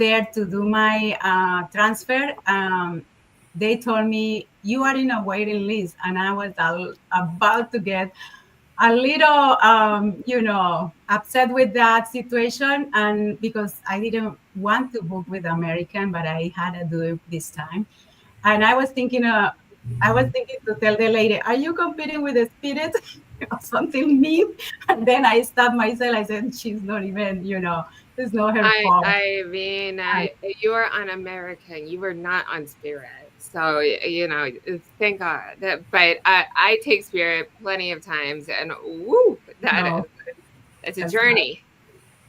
there to do my transfer, they told me you are in a waiting list, and I was about to get a little, upset with that situation, and because I didn't want to book with American, but I had to do it this time, and I was thinking to tell the lady, "Are you competing with the spirit or something mean?" And then I stopped myself. I said, "She's not even, it's not her fault." I mean, you were on American. You were not on Spirit. So, thank God. But I take Spirit plenty of times, and woo, No, it's a that's not. journey.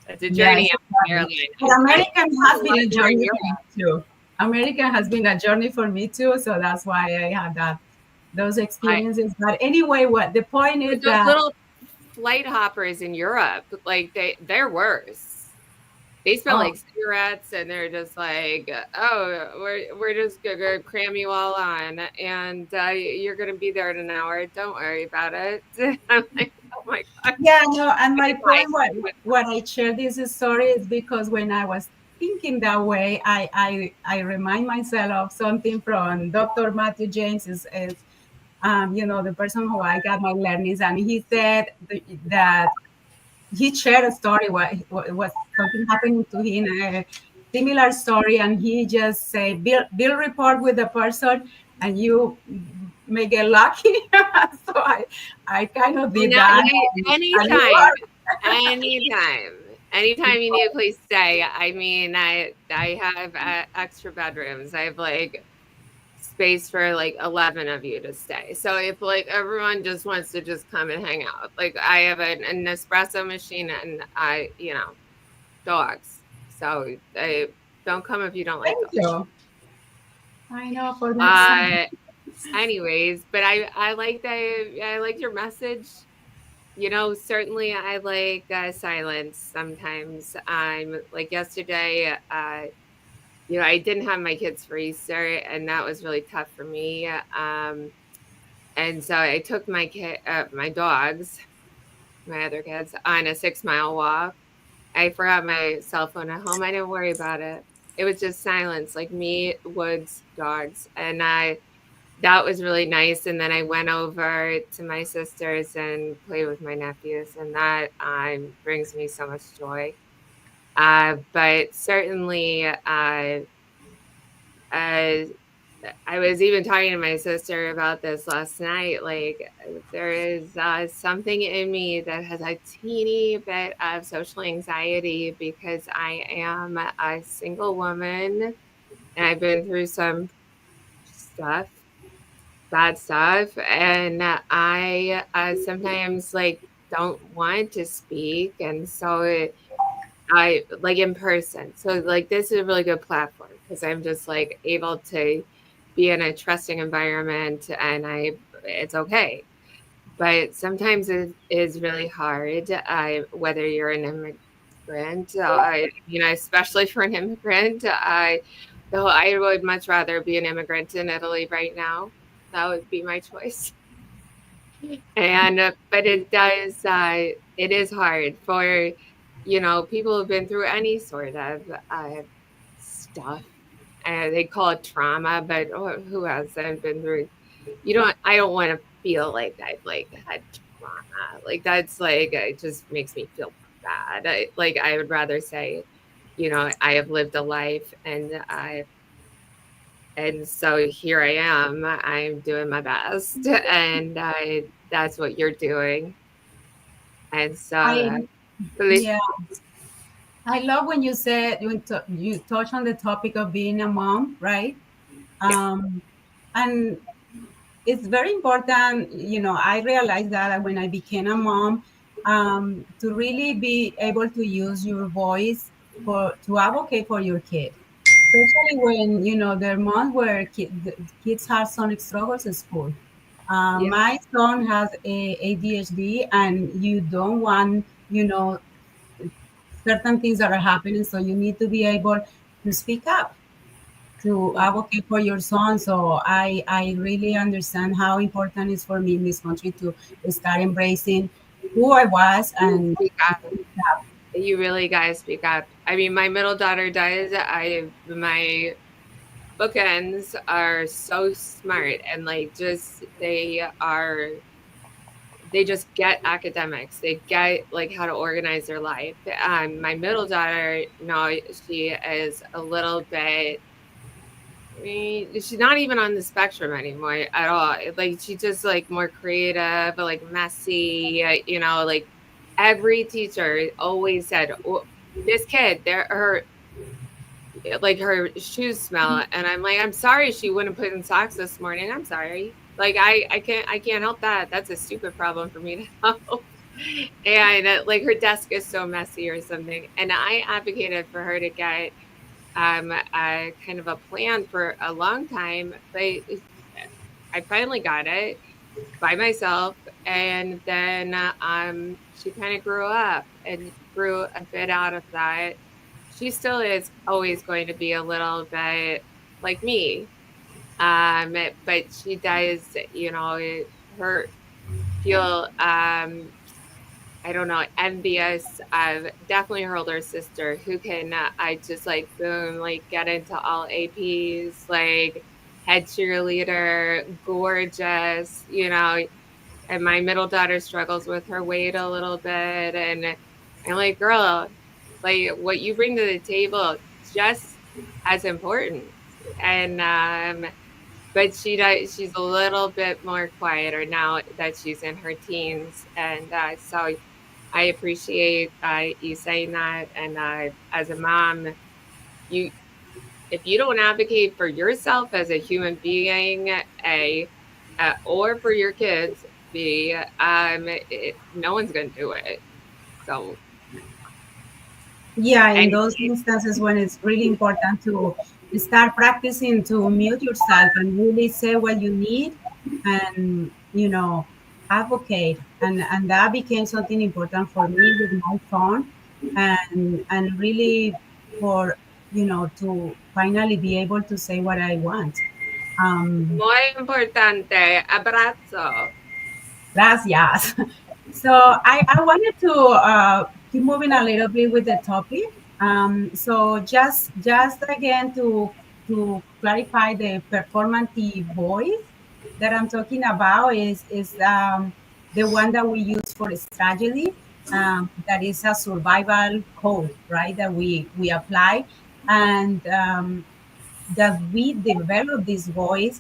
It's a Yes, journey on the exactly. airline, But especially American a has been lot a more in journey for me Europe. too. American has been a journey for me too, so that's why I had those I experiences. But anyway, what the point But is those that little flight hoppers in Europe, like they're worse. They smell oh like cigarettes, and they're just like, "Oh, we're just gonna cram you all on, and you're gonna be there in an hour. Don't worry about it." I'm like, "Oh my gosh, yeah, no, and I my died point what I share this story is because when I was thinking that way, I remind myself of something from Dr. Matthew James is the person who I got my learnings, and he said that he shared a story what was something happening to him, a similar story, and he just say bill report with the person, and you may get lucky. So I kind of did No, that, and it anytime, worked. anytime you need a place to stay. I mean, I have extra bedrooms. I have like space for like 11 of you to stay. So if like everyone just wants to just come and hang out, like I have an espresso machine and dogs. So don't come if you don't like Thank dogs. you. I know for next time. Uh, anyways, but I like that. I like your message. Certainly I like silence sometimes. I'm like yesterday, I didn't have my kids for Easter, and that was really tough for me. And so I took my dogs, my other kids, on a 6 mile walk. I forgot my cell phone at home. I didn't worry about it. It was just silence, like me, woods, dogs, and that was really nice. And then I went over to my sisters and played with my nephews, and that brings me so much joy. But certainly, uh, I was even talking to my sister about this last night. Like, there is something in me that has a teeny bit of social anxiety because I am a single woman and I've been through some stuff, bad stuff, and I sometimes like don't want to speak, and so I like in person. So like this is a really good platform because I'm just like able to be in a trusting environment and it's okay. But sometimes it is really hard, whether you're an immigrant, especially for an immigrant. Though I would much rather be an immigrant in Italy right now. That would be my choice. And but it is hard for people who've been through any sort of stuff. They call it trauma, but who hasn't been through? I don't want to feel like I've like had trauma. Like that's like it just makes me feel bad. I would rather say, I have lived a life, and so here I am. I'm doing my best, and that's what you're doing. And so, I really, Yeah, I love when you said you touch on the topic of being a mom, right? yeah, Um, and it's very important. I realized that when I became a mom, to really be able to use your voice to advocate for your kid, especially when there are months where the kids have some struggles at school. yeah, My son has ADHD, and you don't want certain things that are happening, so you need to be able to speak up to yeah. advocate for your son. So I really understand how important it is for me in this country to start embracing who I was and Speak up. speak up. You really gotta speak up. I mean, my middle daughter does. My bookends are so smart and like just they just get academics. They get like how to organize their life. My middle daughter, no, she is a little bit. I mean, she's not even on the spectrum anymore at all. Like she's just like more creative, like messy. Like every teacher always said, oh, "This kid, her shoes smell," and I'm like, "I'm sorry, she wouldn't put in socks this morning. I'm sorry. Like I can't help that. That's a stupid problem for me to help." And like her desk is so messy or something, and I advocated for her to get a kind of a plan for a long time, but I finally got it by myself, and then she kind of grew up and grew a bit out of that. She still is always going to be a little bit like me, but she does, her feel I don't know, envious of definitely her older sister who can, I just like, boom, like get into all APs, like head cheerleader, gorgeous, and my middle daughter struggles with her weight a little bit. And I'm like, girl, like what you bring to the table, just as important. And, but she's a little bit more quieter now that she's in her teens. And so I appreciate you saying that. And as a mom, you if you don't advocate for yourself as a human being, or for your kids, B, no one's gonna do it. So, Yeah, in and those instances when it's really important to start practicing to mute yourself and really say what you need, and advocate, and that became something important for me with my phone, and really for to finally be able to say what I want. muy importante, abrazo. Gracias. So I wanted to keep moving a little bit with the topic. So just again to clarify, the performative voice that I'm talking about is the one that we use for strategy. That is a survival code, right? That we apply, and that we develop this voice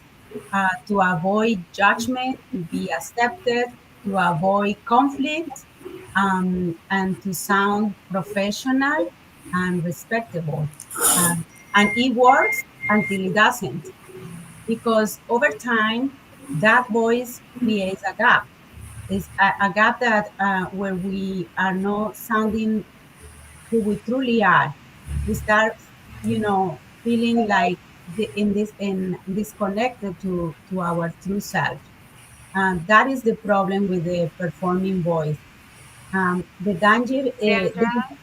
to avoid judgment, to be accepted, to avoid conflict, and to sound professional and respectable. Um, and it works until it doesn't, because over time, that voice creates a gap. It's a gap that where we are not sounding who we truly are. We start, feeling like in disconnected to our true self. And that is the problem with the performing voice. The danger, Sandra,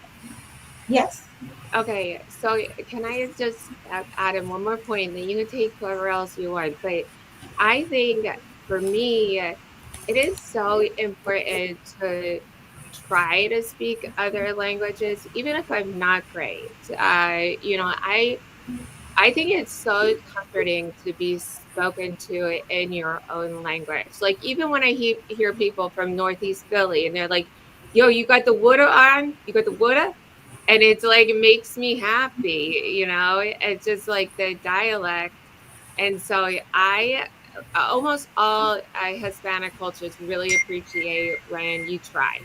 yes. okay, so can I just add in one more point, then you can take whoever else you want. But I think for me, it is so important to try to speak other languages, even if I'm not great. I think it's so comforting to be spoken to in your own language. Like even when I hear people from Northeast Philly and they're like, "Yo, you got the water on? You got the water?" And it's like it makes me happy. It's just like the dialect. And so I almost all Hispanic cultures really appreciate when you try.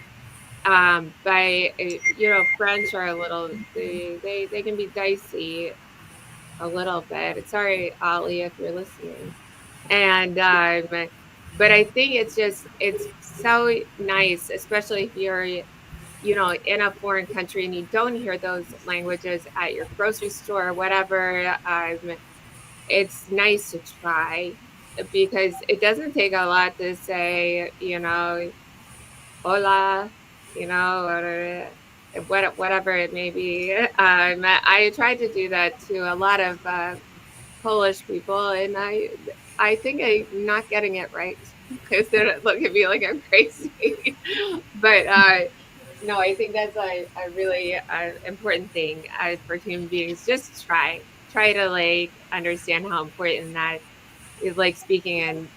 But French are a little they can be dicey a little bit. Sorry, Ali, if you're listening. And but I think it's so nice, especially if you're in a foreign country and you don't hear those languages at your grocery store or whatever. It's nice to try because it doesn't take a lot to say, hola, or whatever it may be. I tried to do that to a lot of Polish people, and I think I'm not getting it right because they're looking at me like I'm crazy. But No, I think that's a really important thing for human beings. Just try to like understand how important that is, like speaking in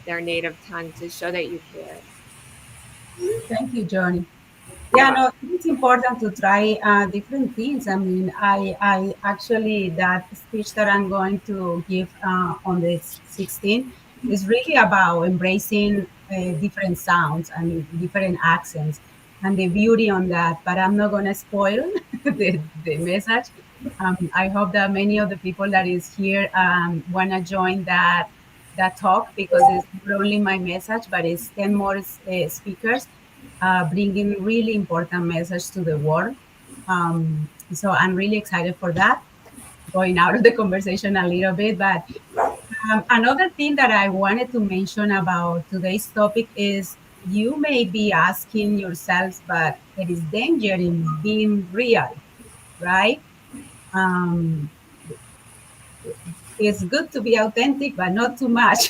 their native tongue to show that you care. Thank you, Johnny. You're Yeah, welcome. no, it's important to try different things. I mean, I actually, that speech that I'm going to give on the 16th is really about embracing different sounds and different accents and the beauty on that. But I'm not going to spoil the message. I hope that many of the people that is here want to join that talk, because it's not only my message, but it's 10 more speakers bringing really important message to the world. So I'm really excited for that. Going out of the conversation a little bit, but another thing that I wanted to mention about today's topic is you may be asking yourselves, but there is danger in being real, right? Um, it's good to be authentic, but not too much.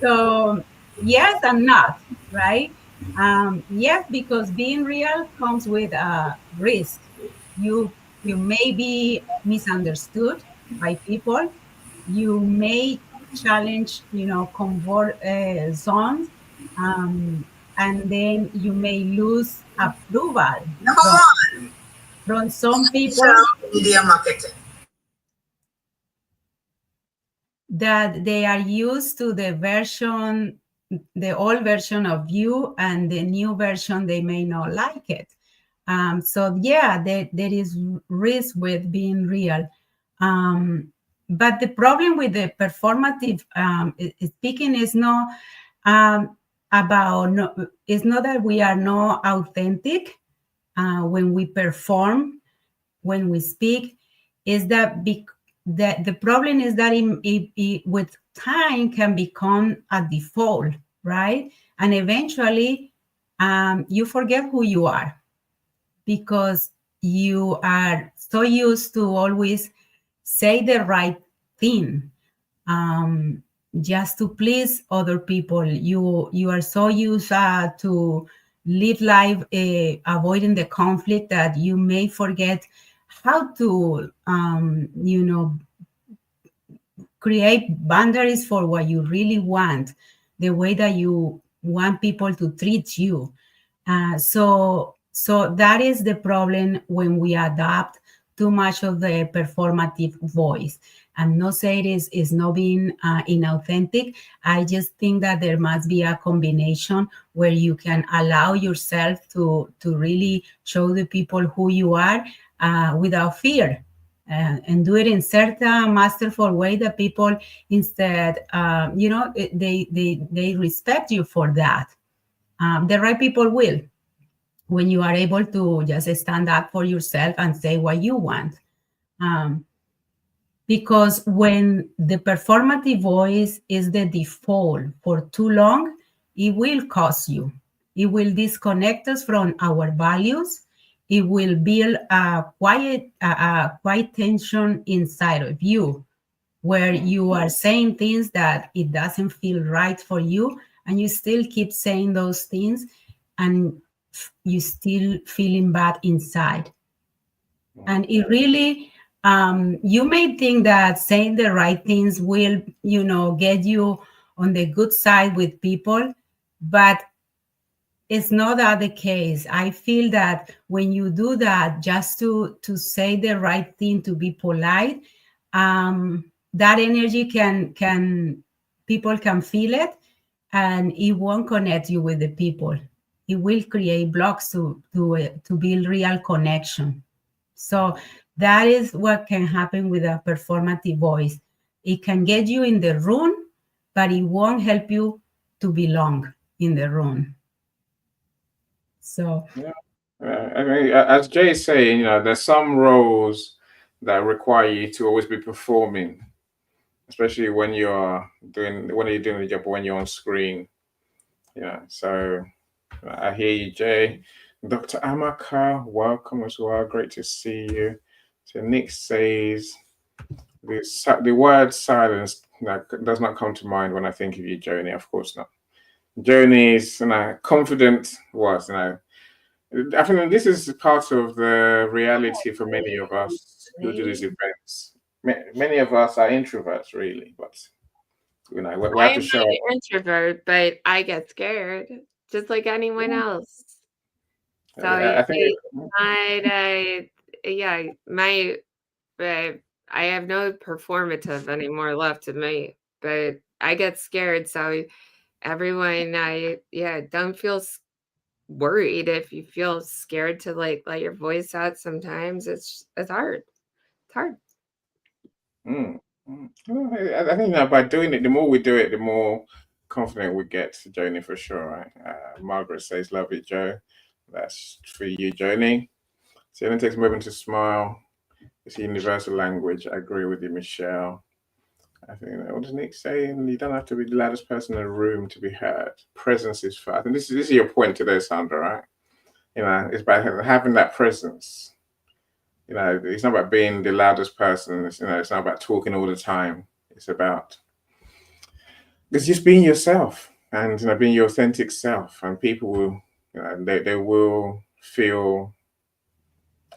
So yes and not, right? Yes, because being real comes with a risk. You may be misunderstood by people. You may challenge, comfort zones, um, and then you may lose approval Number from one, some people social media marketing. that they are used to the old version of you, and the new version they may not like it. So yeah, there is risk with being real. But the problem with the performative speaking is not um, about no, it's not that we are not authentic when we perform, when we speak. Is that the problem is that with time can become a default, right? And eventually you forget who you are, because you are so used to always say the right thing, um, just to please other people. You are so used to live life avoiding the conflict that you may forget how to create boundaries for what you really want, the way that you want people to treat you. So that is the problem when we adopt too much of the performative voice. I'm not saying is not being inauthentic. I just think that there must be a combination where you can allow yourself to really show the people who you are without fear. And do it in certain masterful way that people instead, they respect you for that. The right people will, when you are able to just stand up for yourself and say what you want. Um, because when the performative voice is the default for too long, it will cost you. It will disconnect us from our values. It will build a quiet tension inside of you, where you are saying things that it doesn't feel right for you, and you still keep saying those things, and you still feeling bad inside. And it really, you may think that saying the right things will, get you on the good side with people, but it's not that the case. I feel that when you do that just to say the right thing, to be polite, that energy can people can feel it, and it won't connect you with the people. It will create blocks to build real connection. So that is what can happen with a performative voice. It can get you in the room, but it won't help you to belong in the room. So Yeah. I mean, as Jay is saying, there's some roles that require you to always be performing, especially when you're doing the job or when you're on screen. Yeah. So I hear you, Jay. Dr. Amaka, welcome as well. Great to see you. So Nick says the word silence does not come to mind when I think of you, Joni. Of course not. Joni is confident. Was I think this is part of the reality for many of us who do these events. Many of us are introverts, really, but we have to I'm show an up. introvert, but I get scared just like anyone else. So I think I, yeah, my, uh, I have no performative anymore left in me, but I get scared. So everyone, yeah, don't feel worried if you feel scared to like let your voice out. Sometimes it's hard. It's hard. mm, well, I think that by doing it, the more we do it, the more confident we get, Joni, for sure. Right? Margaret says, "Love it, Joe." That's for you, Joni. So it takes a moment to smile. It's a universal language. I agree with you, Michelle. I think what does Nick say? You don't have to be the loudest person in the room to be heard. Presence is far. I think this is your point today, Sandra, right? It's by having that presence. It's not about being the loudest person. It's not about talking all the time. It's about it's just being yourself and being your authentic self, and people will, they will feel.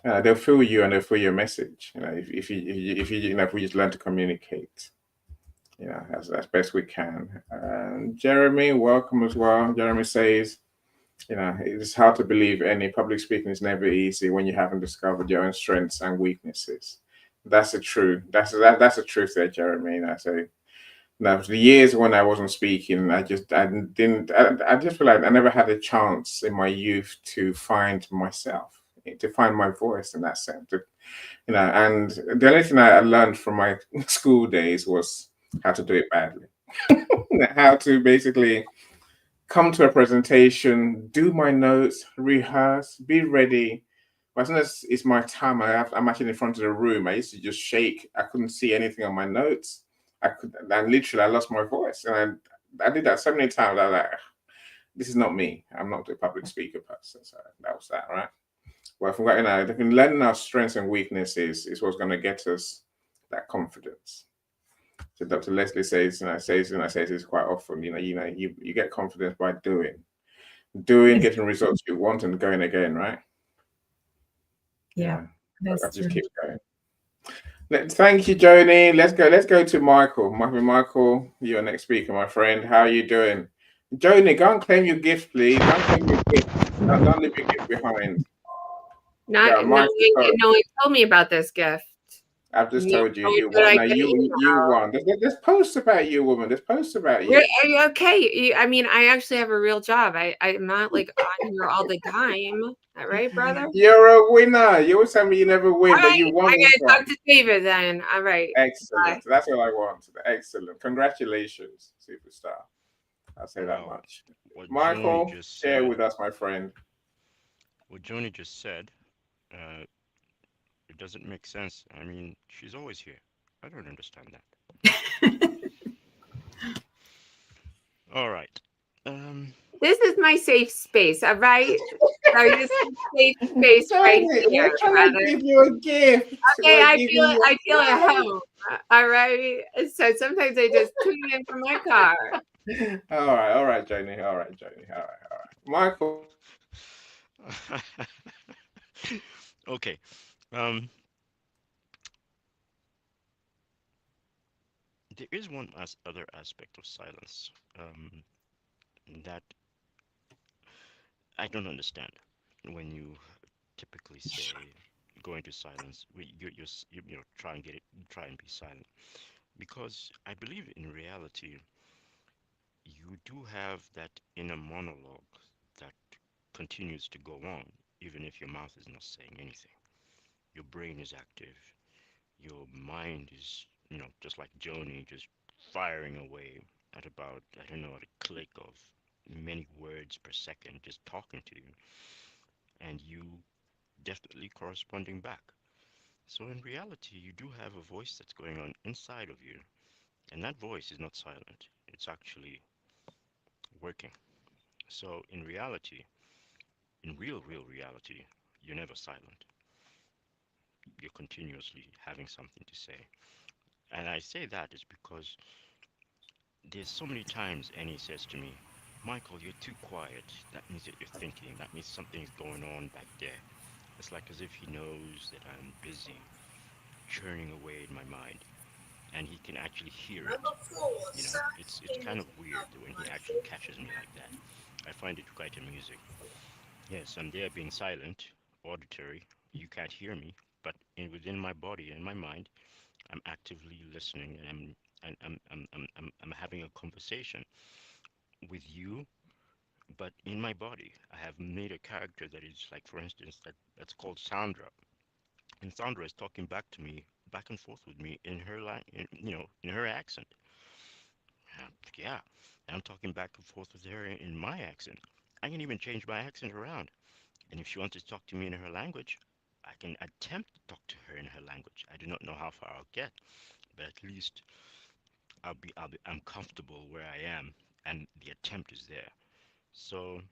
They'll feel you and they'll feel your message. If we just learn to communicate, as best we can. Jeremy, welcome as well. Jeremy says, it's hard to believe any public speaking is never easy when you haven't discovered your own strengths and weaknesses. That's the truth. That's the truth there, Jeremy. So now the years when I wasn't speaking, I just feel like I never had a chance in my youth to find myself, to find my voice in that sense. And the only thing I learned from my school days was how to do it badly. How to basically come to a presentation, do my notes, rehearse, be ready. But as soon as it's my time, I'm actually in front of the room. I used to just shake. I couldn't see anything on my notes. And literally, I lost my voice. And I did that so many times. I was like, this is not me. I'm not a public speaker person. So that was that, right? Well, if I think learning our strengths and weaknesses is what's going to get us that confidence. So Dr. Leslie says, says this quite often. You get confidence by doing, Yes. getting results you want, and going again, right? Yeah, Yeah, I that's just true. keep going. Thank you, Joni. Let's go. Let's go to Michael. Michael, you're next speaker, my friend. How are you doing? Joni, go and claim your gift, please. Go and claim your gift. Don't leave your gift behind. Not Yeah, no Michael, sorry. no one told me about this gift. I've just No, told you no, you did won. I Now get an you email? won. There's posts about you, woman. There's posts about you. Are you okay? I mean, I actually have a real job. I'm not like on here all the time. All right, brother? All You're a winner. You always tell me you never win, but you right. won I this gotta one. talk to David then. All right. Bye. Excellent. That's what I want. Excellent. Congratulations, superstar. I'll say that Well, much. what Joni Michael, just share said, with us, my friend. uh, it doesn't make sense. I mean, she's always here. I don't understand that. All right. Um, This is my safe space. All right. So this is safe space right Joni, here, we're trying to brother. give you a gift. Okay, We're giving you I feel a at home. All right. So sometimes I just tune in from my car. all right, Joni. All right, Joni. All right. Michael. okay. Um, there is one other aspect of silence that I don't understand when you typically say go into silence. Try and get it, try and be silent. Because I believe in reality, you do have that inner monologue that continues to go on, even if your mouth is not saying anything. Your brain is active, your mind is, just like Joni, just firing away at about, I don't know, at a click of many words per second, just talking to you, and you definitely corresponding back. So in reality, you do have a voice that's going on inside of you, and that voice is not silent. It's actually working. So in reality, in real reality, you're never silent. You're continuously having something to say. And I say that is because there's so many times Annie says to me, Michael, you're too quiet. That means that you're thinking. That means something's going on back there. It's like as if he knows that I'm busy churning away in my mind, and he can actually hear it. You know, it's kind of weird when he actually catches me like that. I find it quite amusing. Yes, I'm there being silent, auditory. You can't hear me, but within my body and my mind, I'm actively listening, and I'm having a conversation with you, but in my body. I have made a character that is like, for instance, that's called Sandra, and Sandra is talking back to me, back and forth with me in her in her accent. Yeah, and I'm talking back and forth with her in my accent. I can even change my accent around. And if she wants to talk to me in her language, I can attempt to talk to her in her language. I do not know how far I'll get, but at least I'm comfortable where I am, and the attempt is there. So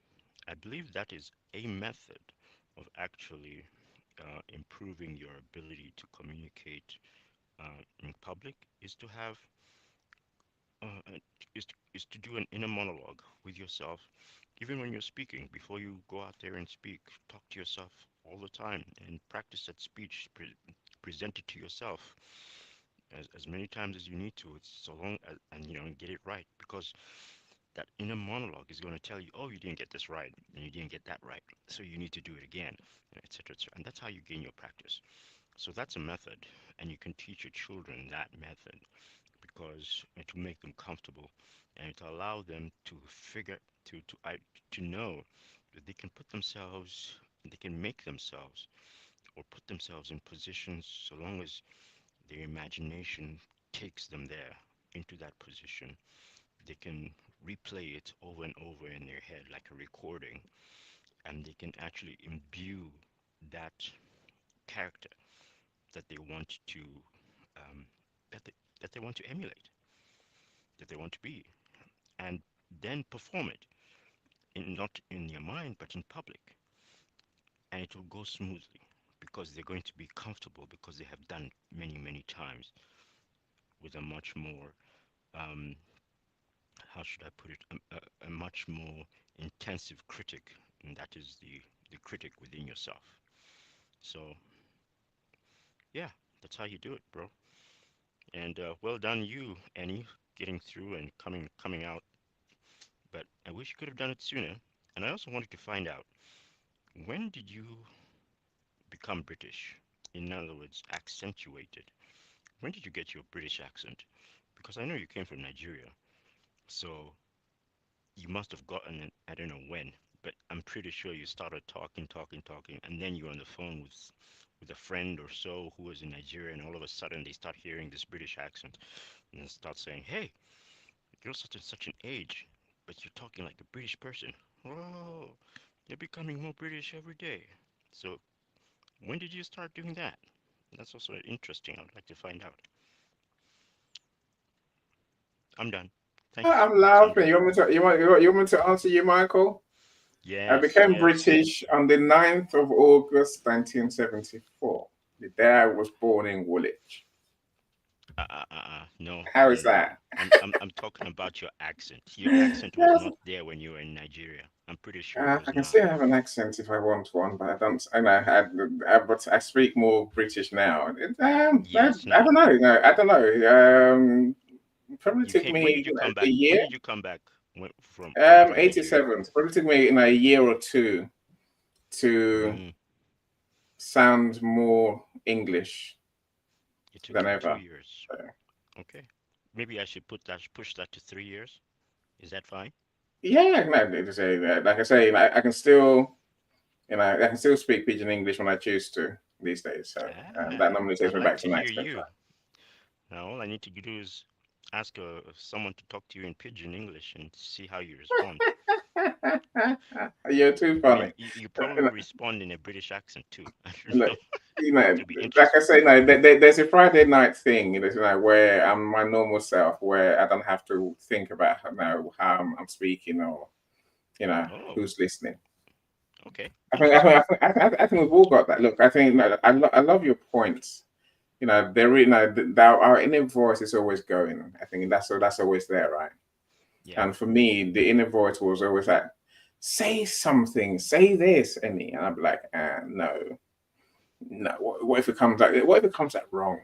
I believe that is a method of actually improving your ability to communicate in public is to have uh, is to do an inner monologue with yourself, even when you're speaking. Before you go out there and speak, talk to yourself all the time and practice that speech. Present it to yourself as many times as you need to. It's so long as, and get it right, because that inner monologue is going to tell you, oh, you didn't get this right and you didn't get that right, so you need to do it again, etc., etc. And that's how you gain your practice. So that's a method, and you can teach your children that method, because to make them comfortable and to allow them to figure to know that they can put themselves, they can make themselves or put themselves in positions, so long as their imagination takes them there into that position. They can replay it over and over in their head like a recording, and they can actually imbue that character that they want to um, that they want to emulate, that they want to be, and then perform it not in their mind but in public, and it will go smoothly because they're going to be comfortable because they have done many times with a much more um, how should I put it, a much more intensive critic, and that is the critic within yourself. So yeah, that's how you do it, bro. And well done, you, Annie, getting through and coming out. But I wish you could have done it sooner. And I also wanted to find out, when did you become British? In other words, accentuated. When did you get your British accent? Because I know you came from Nigeria, so you must have gotten it, I don't know when, but I'm pretty sure you started talking, and then you're on the phone with a friend or so who was in Nigeria, and all of a sudden they start hearing this British accent and they start saying, "Hey, you're such and such an age, but you're talking like a British person. Oh, you're becoming more British every day." So when did you start doing that? That's also interesting. I'd like to find out. I'm done. Thank you, I'm Sandra. laughing. You want me to answer you, Michael? I Yes, became yes. British on the 9th of August 1974, the day I was born in Woolwich. No, How no, is no, no. that? I'm talking about your accent. Your accent was not there when you were in Nigeria. I'm pretty sure it was I can not. still have an accent if I want one, but I don't. And but I speak more British now. Yes, I now don't know. No, I don't know. Probably you took came. When me did you come a back? When year. did you come back from Nigeria? 87. Probably took me a year or two to Mm, sound more English it took than you two ever. years. So, Okay. Maybe I should push that to 3 years. Is that fine? yeah, no, to say that. Like I say, I can still, I can still speak Pidgin English when I choose to these days. So that Ah, normally takes I'd me like back to to hear 1975. you. Now all I need to do is ask someone to talk to you in pidgin English and see how you respond. You're too I mean, funny. you probably respond in a British accent too. I don't Look, know. like It'll be I interesting. say, there's a Friday night thing, where I'm my normal self, where I don't have to think about how I'm speaking, or Oh, who's listening. okay. I think I Interesting. think I think, I think we've all got that. Look, I think I love your points. There, our inner voice is always going. I think that's always there, right? Yeah. And for me, the inner voice was always like, say something, say this, Annie. And I'm like, no, no. What if it comes out? What if it comes out wrong?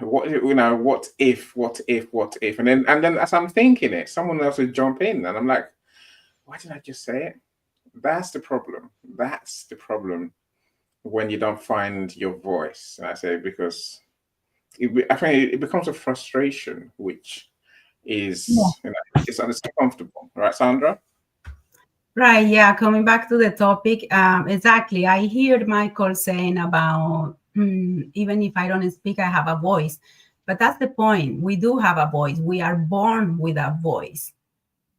What if? And then as I'm thinking it, someone else would jump in, and I'm like, why did I just say it? That's the problem. That's the problem when you don't find your voice. And I say because I think it becomes a frustration, which Yeah. is it's uncomfortable, right, Sandra? Right. Yeah. Coming back to the topic, exactly. I heard Michael saying about even if I don't speak, I have a voice. But that's the point. We do have a voice. We are born with a voice.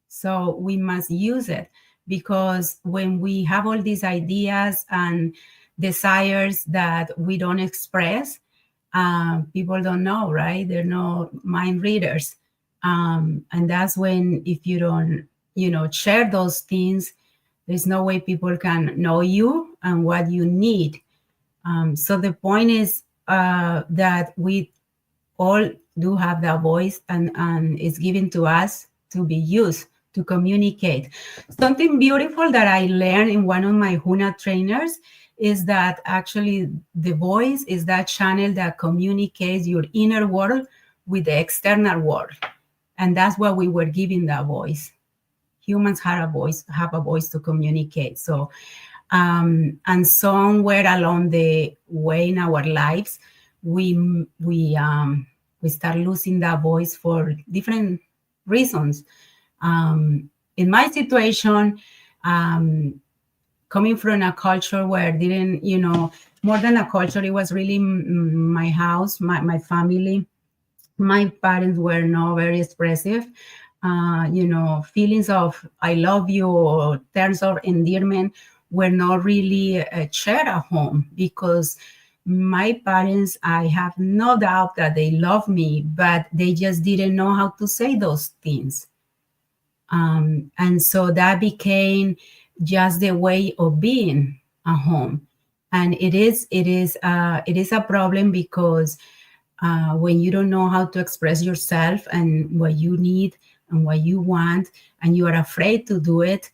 So we must use it, because when we have all these ideas and desires that we don't express, people don't know, right? They're no mind readers. And that's when, if you don't, share those things, there's no way people can know you and what you need. So the point is that we all do have that voice, and it's given to us to be used to communicate. Something beautiful that I learned in one of my Huna trainers is that actually the voice is that channel that communicates your inner world with the external world. And that's what we were giving that voice. Humans have a voice to communicate. So, and somewhere along the way in our lives, we start losing that voice for different reasons. In my situation, coming from a culture where didn't, more than a culture, it was really my house, my family. My parents were not very expressive. Feelings of I love you or terms of endearment were not really shared at home, because my parents, I have no doubt that they love me, but they just didn't know how to say those things. And so that became just the way of being at home. And it is a problem, because when you don't know how to express yourself and what you need and what you want, and you are afraid to do it,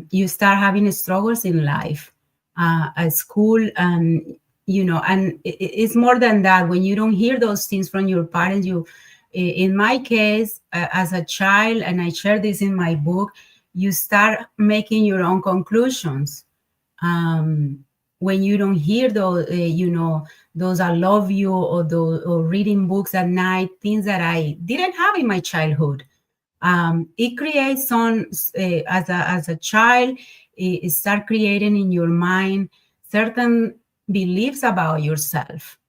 you start having struggles in life, at school, and it's more than that. When you don't hear those things from your parents, in my case, as a child, and I share this in my book, you start making your own conclusions. When you don't hear those, those I love you, or reading books at night, things that I didn't have in my childhood. It creates some, as a child, it start creating in your mind certain beliefs about yourself.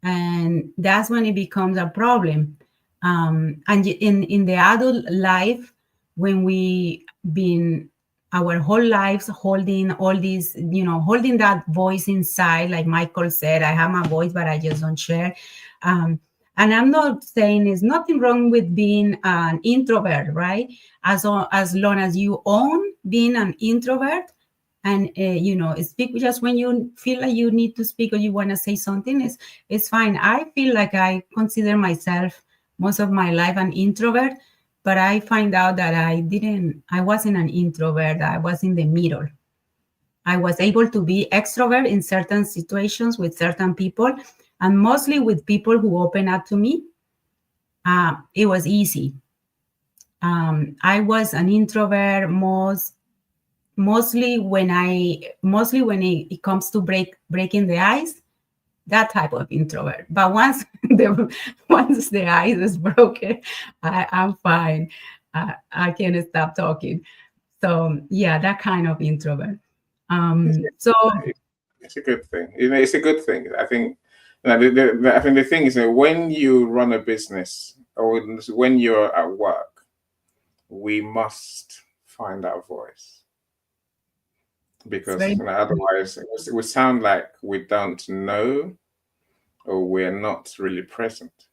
And that's when it becomes a problem. And in the adult life, when we been our whole lives holding all these, holding that voice inside, like Michael said, I have my voice, but I just don't share. And I'm not saying there's nothing wrong with being an introvert, right? As long as you own being an introvert, and speak just when you feel like you need to speak or you want to say something, it's fine. I feel like I consider myself most of my life an introvert, but I find out that I wasn't an introvert. I was in the middle. I was able to be extrovert in certain situations with certain people, and mostly with people who open up to me. It was easy. I was an introvert mostly when it comes to breaking the ice, that type of introvert. But once the ice is broken, I'm fine. I can't stop talking. So yeah, that kind of introvert. So It's a good thing. It's a good thing. I think. I think the thing is that when you run a business, or when you're at work, we must find our voice, it's because very otherwise we sound like we don't know, or we're not really present.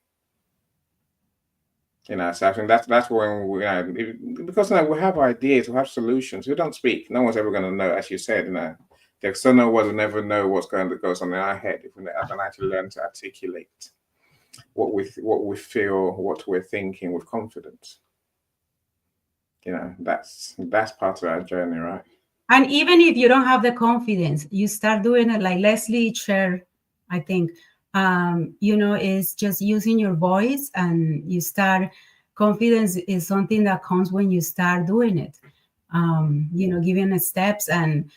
So I think that's when because we have ideas, we have solutions. We don't speak. No one's ever going to know, as you said. The external world will never know what's going to go on in our head if we don't actually learn to articulate. what we feel, what we're thinking with confidence. That's part of our journey, right? And even if you don't have the confidence, you start doing it like Leslie shared, I think, is just using your voice, and you start, confidence is something that comes when you start doing it, giving the steps, and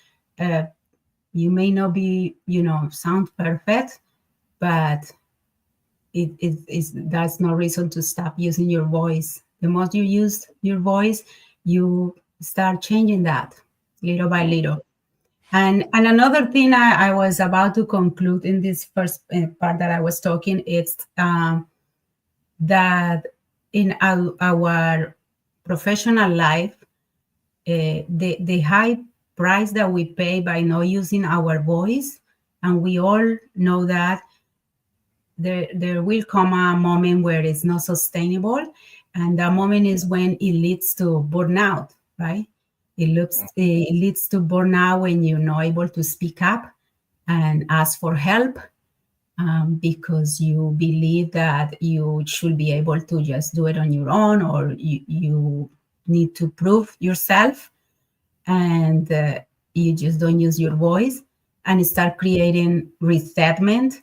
you may not be, sound perfect, but that's no reason to stop using your voice. The more you use your voice, you start changing that little by little. And another thing I was about to conclude in this first part that I was talking, is that in our professional life, the high price that we pay by not using our voice, and we all know that there will come a moment where it's not sustainable, and that moment is when it leads to burnout, right? It leads to burnout when you're not able to speak up and ask for help, because you believe that you should be able to just do it on your own, or you need to prove yourself, and you just don't use your voice, and start creating resentment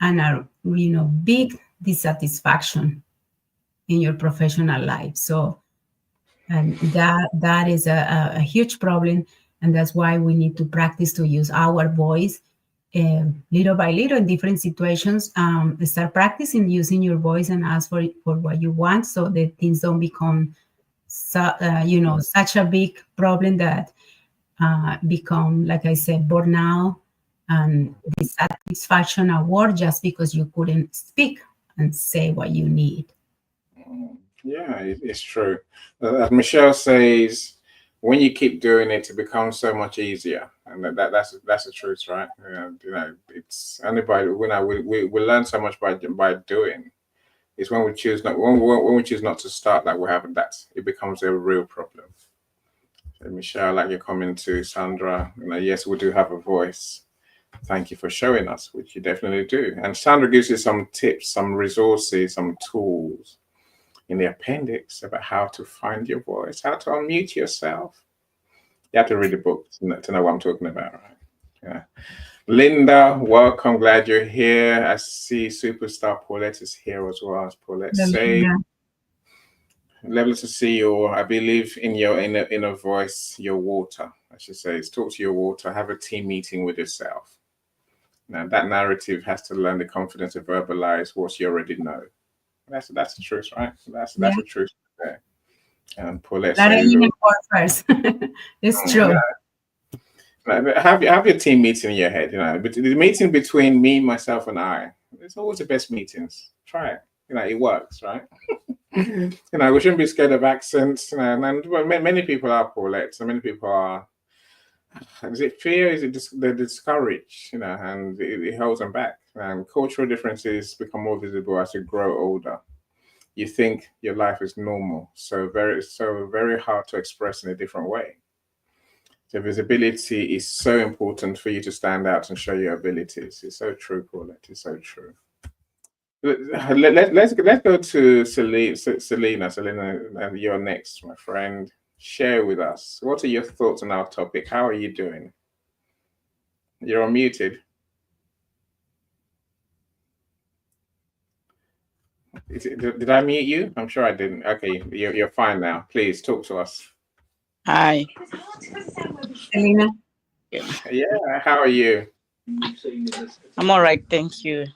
and a big dissatisfaction in your professional life. So, and that is a huge problem, and that's why we need to practice to use our voice little by little in different situations. Start practicing using your voice and ask for what you want, so that things don't become such a big problem that become, like I said, burnout and dissatisfaction at work just because you couldn't speak and say what you need. Yeah, it's true. As Michelle says, when you keep doing it, it becomes so much easier, and that's the truth, right? It's only by we learn so much by doing. It's when we choose not when we choose not to start that we have that it becomes a real problem. So Michelle, like you're coming to Sandra, yes, we do have a voice. Thank you for showing us, which you definitely do. And Sandra gives you some tips, some resources, some tools in the appendix about how to find your voice, how to unmute yourself. You have to read the book to know what I'm talking about, right? Yeah. Linda, welcome. Glad you're here. I see superstar Paulette is here as well. As Paulette say, lovely to see you. I believe in your inner voice, your water. I should say, talk to your water. Have a team meeting with yourself. Now that narrative has to learn the confidence to verbalize what you already know. That's the truth, right? That's the truth there. And Paulette says, first. It's true. Have your team meeting in your head, But the meeting between me, myself, and I, it's always the best meetings. Try it. It works, right? We shouldn't be scared of accents. And many people are, Paulette. So many people are. Is it fear? Is it they're discouraged? And it holds them back. And cultural differences become more visible as you grow older. You think your life is normal, so very hard to express in a different way. So visibility is so important for you to stand out and show your abilities. It's so true, Paulette. It's so true. Let's go to Selena. Selena, you're next, my friend. Share with us. What are your thoughts on our topic? How are you doing? You're unmuted. Did I mute you? I'm sure I didn't. Okay, you're fine now. Please talk to us. Hi. Selena. Yeah, how are you? I'm all right, thank you.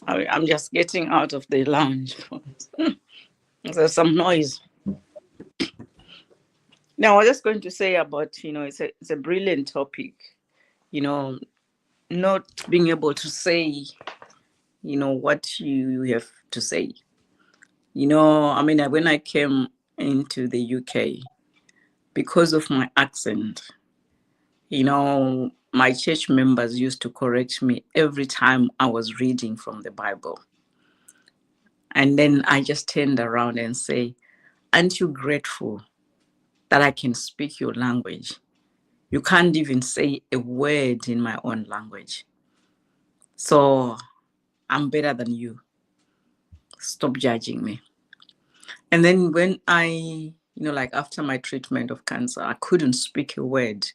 I'm just getting out of the lounge. There's some noise. Now, I was just going to say about, it's a brilliant topic, not being able to say, what you have to say. When I came into the UK, because of my accent, my church members used to correct me every time I was reading from the Bible. And then I just turned around and say, aren't you grateful that I can speak your language? You can't even say a word in my own language. So I'm better than you. stop judging me. And then when I, like after my treatment of cancer, I couldn't speak a word.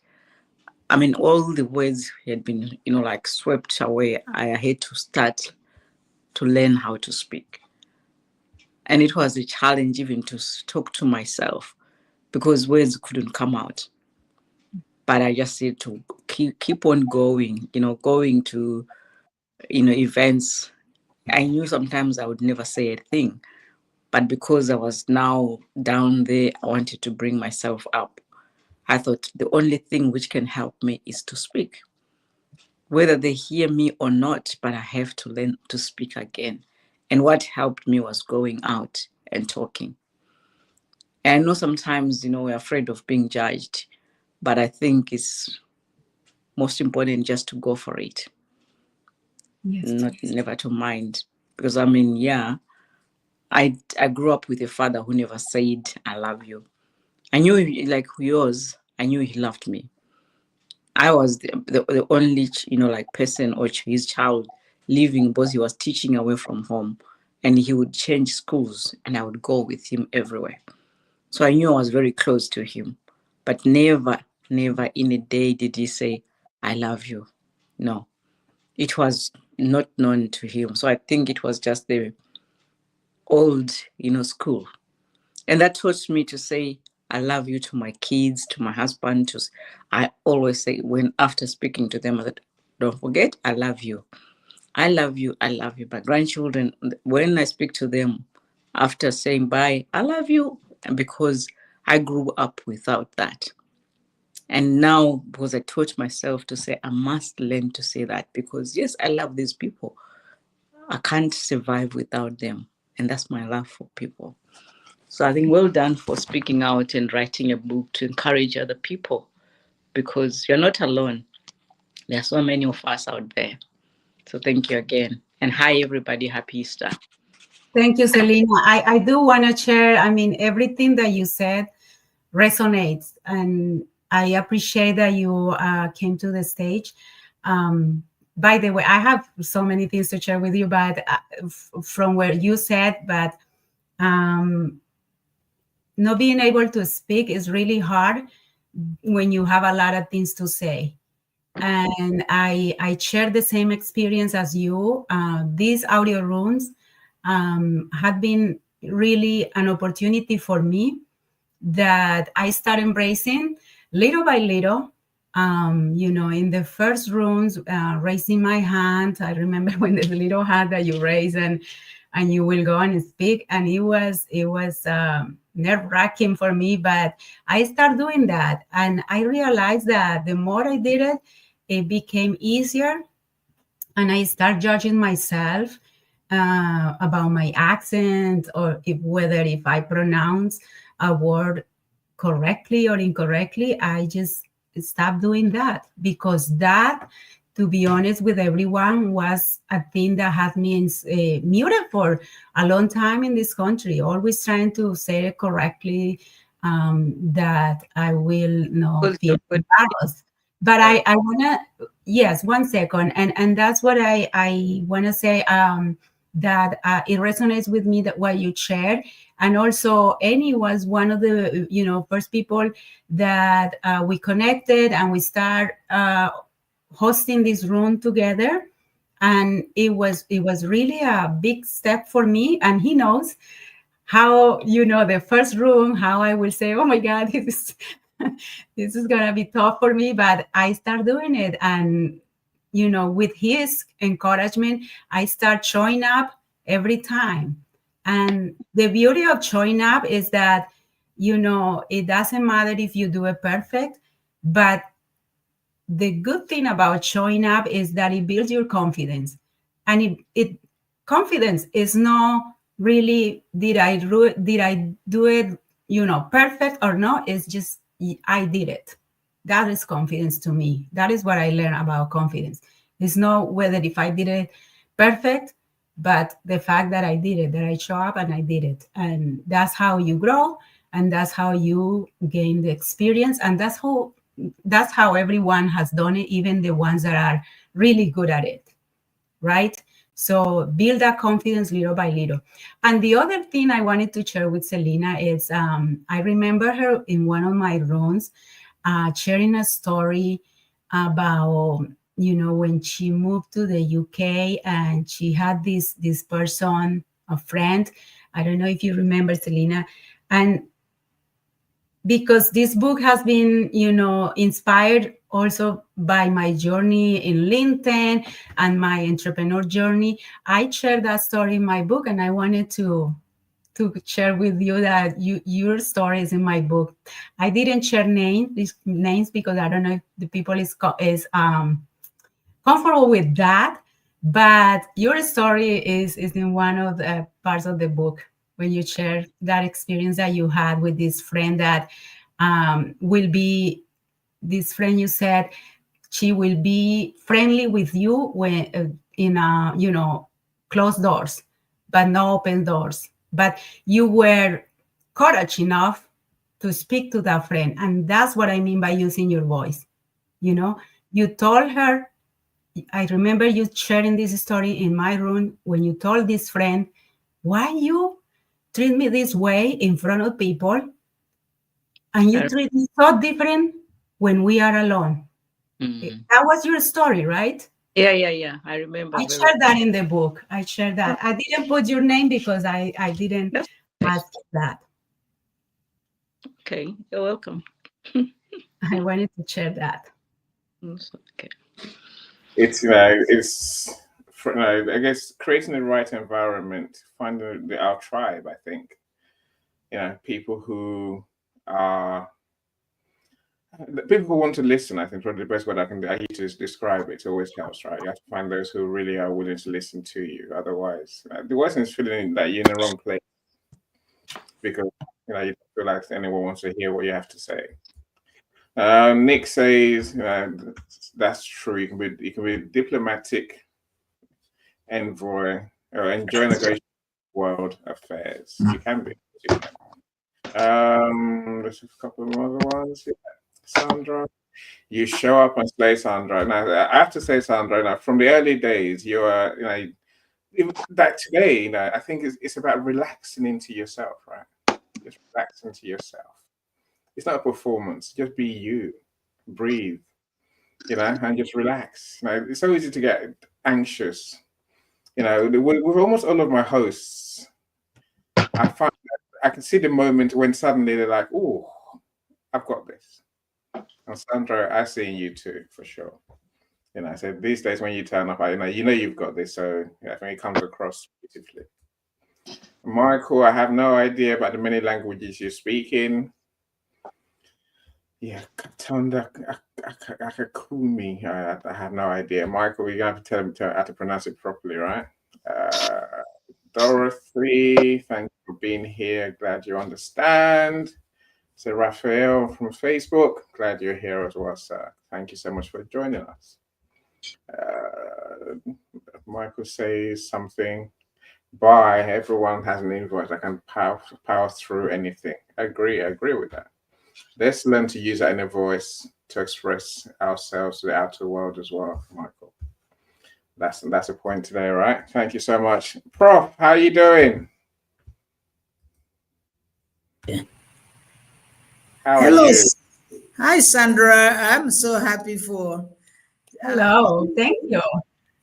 I mean, all the words had been, like swept away. I had to start to learn how to speak. And it was a challenge even to talk to myself because words couldn't come out. But I just had to keep on going, going to, events. I knew sometimes I would never say a thing, but because I was now down there, I wanted to bring myself up. I thought the only thing which can help me is to speak. Whether they hear me or not, but I have to learn to speak again. And what helped me was going out and talking. And I know sometimes, we're afraid of being judged, but I think it's most important just to go for it. Yes. Never to mind. Because I mean, yeah, I grew up with a father who never said, I love you. I knew, like yours, I knew he loved me. I was the only, like person or his child living because he was teaching away from home. And he would change schools and I would go with him everywhere. So I knew I was very close to him. But never in a day did he say, I love you. No, it was not known to him. So I think it was just the old, school. And that taught me to say, I love you to my kids, to my husband. I always say when after speaking to them, that don't forget, I love you. I love you. I love you. My grandchildren, when I speak to them after saying bye, I love you, because I grew up without that. And now, because I taught myself to say, I must learn to say that, because yes, I love these people. I can't survive without them. And that's my love for people. So I think well done for speaking out and writing a book to encourage other people, because you're not alone. There are so many of us out there. So thank you again. And hi, everybody. Happy Easter. Thank you, Selena. I do want to share, I mean, everything that you said resonates. And I appreciate that you came to the stage. By the way, I have so many things to share with you, but from where you said, but not being able to speak is really hard when you have a lot of things to say. And I share the same experience as you. These audio rooms had been really an opportunity for me that I start embracing little by little. In the first rooms, raising my hand. I remember when the little hand that you raise and you will go and speak, and it was nerve-wracking for me, but I started doing that, and I realized that the more I did it, it became easier, and I start judging myself about my accent, or whether if I pronounce a word correctly or incorrectly. I just stopped doing that, because that, to be honest with everyone, was a thing that had me muted for a long time in this country, always trying to say it correctly, that I will not feel embarrassed. But I want to, yes, 1 second. And that's what I want to say, that it resonates with me, that what you shared. And also, Annie was one of the, first people that we connected, and we start hosting this room together. And it was really a big step for me. And he knows how, the first room, how I will say, oh my God, this is going to be tough for me. But I start doing it. And, with his encouragement, I start showing up every time. And the beauty of showing up is that, it doesn't matter if you do it perfect, but the good thing about showing up is that it builds your confidence. And confidence is not really, did I do it, perfect or not? It's just, I did it. That is confidence to me. That is what I learned about confidence. It's not whether if I did it perfect, but the fact that I did it, that I show up and I did it. And that's how you grow, and that's how you gain the experience. And that's how everyone has done it, even the ones that are really good at it, right? So build that confidence little by little. And the other thing I wanted to share with Selena is I remember her in one of my runs sharing a story about, when she moved to the UK and she had this person, a friend. I don't know if you remember, Selena. And because this book has been, inspired also by my journey in LinkedIn and my entrepreneur journey, I share that story in my book, and I wanted to share with you that your story is in my book. I didn't share names because I don't know if the people is comfortable with that, but your story is in one of the parts of the book when you share that experience that you had with this friend that will be this friend. You said she will be friendly with you when in closed doors, but no open doors. But you were courage enough to speak to that friend, and that's what I mean by using your voice. You told her. I remember you sharing this story in my room when you told this friend, why you treat me this way in front of people and you treat me so different when we are alone. That was your story, right? Yeah. I remember. I shared that in the book. I shared that. I didn't put your name because I didn't ask that. Okay, you're welcome. I wanted to share that. Okay. It's I guess creating the right environment, finding our tribe. I think people who are people who want to listen. I think probably the best word I use to describe it always helps, right? You have to find those who really are willing to listen to you. Otherwise, the worst is feeling that you're in the wrong place because you don't feel like anyone wants to hear what you have to say. Nick says that's true. You can be diplomatic envoy or enjoy negotiation world affairs. You can be. There's a couple of other ones. Yeah. Sandra, you show up and slay, Sandra. Now I have to say, Sandra, from the early days, you are, even that today, I think it's about relaxing into yourself, right? Just relax into yourself. It's not a performance. Just be you. Breathe, and just relax. It's so easy to get anxious. With almost all of my hosts, I find that I can see the moment when suddenly they're like, "Oh, I've got this." And Sandra, I see in you too, for sure. I said these days when you turn up, you've got this. So I think it comes across beautifully. Michael, I have no idea about the many languages you're speaking. Yeah, Katanda Akakumi. I have no idea. Michael, you're gonna have to tell him how to pronounce it properly, right? Dorothy, thank you for being here. Glad you understand. So Raphael from Facebook, glad you're here as well, sir. Thank you so much for joining us. Michael says something. Bye. Everyone has an invoice. I can power through anything. I agree with that. Let's learn to use that inner voice to express ourselves to the outer world as well, Michael. That's a point today, right? Thank you so much. Prof, how are you doing? How Hello. are you? Hi, Sandra. I'm so happy for. Hello. Thank you.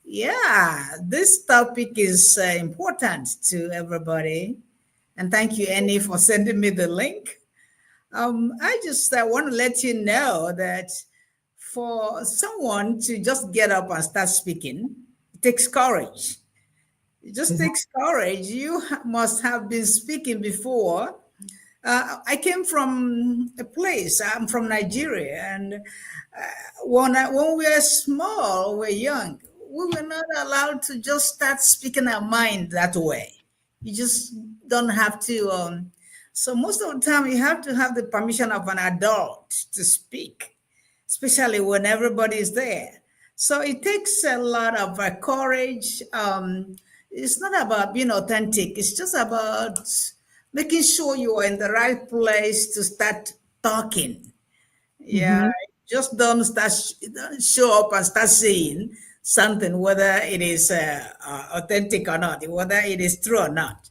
Yeah, this topic is important to everybody. And thank you, Annie, for sending me the link. I just want to let you know that for someone to just get up and start speaking, it takes courage. It just takes courage. You must have been speaking before. I came from a place. I'm from Nigeria, and when we were small, we were young, we were not allowed to just start speaking our mind that way. You just don't have to. So most of the time, you have to have the permission of an adult to speak, especially when everybody is there. So it takes a lot of courage. It's not about being authentic. It's just about making sure you are in the right place to start talking. Yeah, just don't show up and start saying something, whether it is authentic or not, whether it is true or not.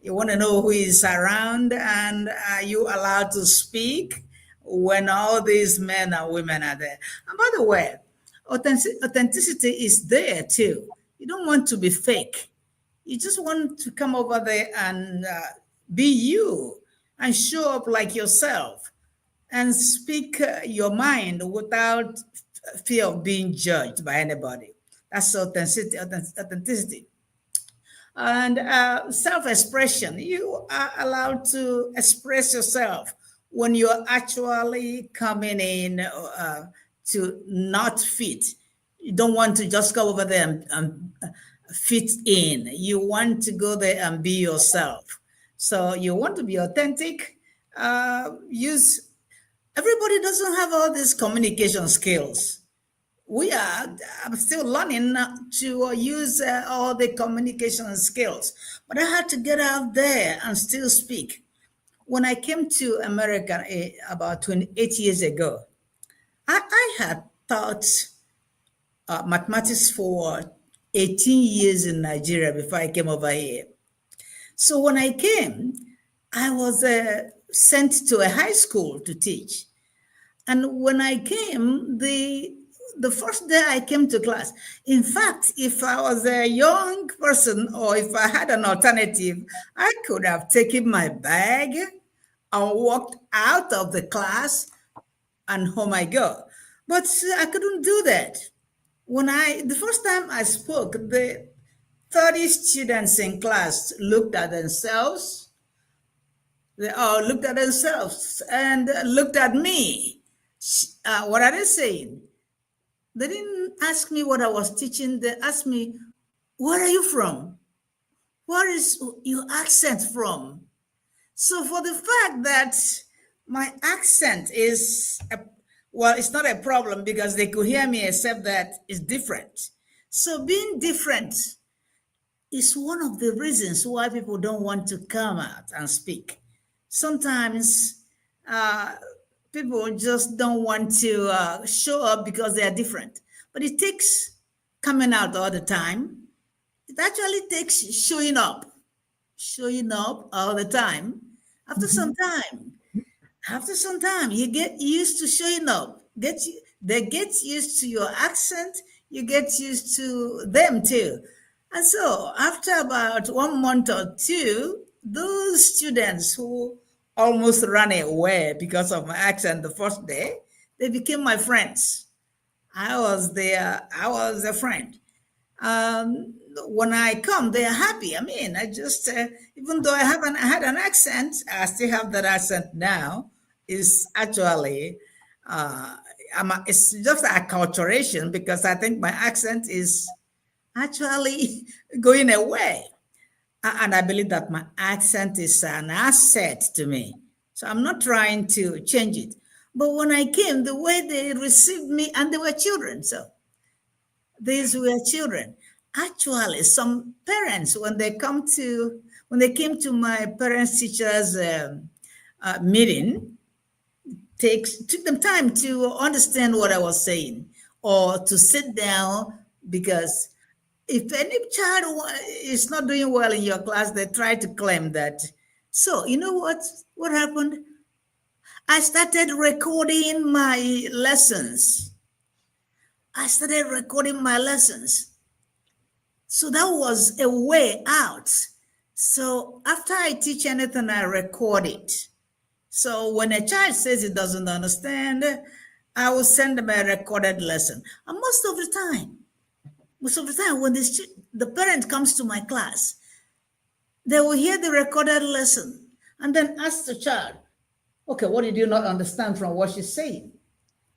You want to know who is around, and are you allowed to speak when all these men and women are there? And by the way, authenticity is there too. You don't want to be fake. You just want to come over there and be you and show up like yourself and speak your mind without fear of being judged by anybody. That's authenticity. Authenticity. And self-expression. You are allowed to express yourself when you're actually coming in to not fit. You don't want to just go over there and fit in. You want to go there and be yourself. So you want to be authentic. Use. Everybody doesn't have all these communication skills. I'm still learning to use all the communication skills, but I had to get out there and still speak. When I came to America about 28 years ago, I had taught mathematics for 18 years in Nigeria before I came over here. So when I came, I was sent to a high school to teach. And when I came, the first day I came to class, in fact, if I was a young person or if I had an alternative, I could have taken my bag and walked out of the class and home I go. But I couldn't do that. The first time I spoke, the 30 students in class looked at themselves. They all looked at themselves and looked at me. What are they saying? They didn't ask me what I was teaching. They asked me, where are you from? Where is your accent from? So for the fact that my accent is, it's not a problem because they could hear me, except that it's different. So being different is one of the reasons why people don't want to come out and speak. Sometimes people just don't want to show up because they are different. But it takes coming out all the time. It actually takes showing up all the time. After some time, you get used to showing up. They get used to your accent. You get used to them too. And so after about 1 month or two, those students who almost ran away because of my accent the first day, they became my friends. I was a friend. When I come, they are happy. I mean, I just, even though I had an accent, I still have that accent now. It's actually, it's just acculturation because I think my accent is actually going away. And I believe that my accent is an asset to me. So I'm not trying to change it. But when I came, the way they received me, and they were children. So these were children. Actually, some parents, when they came to my parents teachers meeting, took them time to understand what I was saying or to sit down, because if any child is not doing well in your class, they try to claim that. So you know what happened? I started recording my lessons. So that was a way out. So after I teach anything, I record it. So when a child says he doesn't understand, I will send them a recorded lesson. And most of the time, when the parent comes to my class, they will hear the recorded lesson and then ask the child, okay, what did you not understand from what she's saying?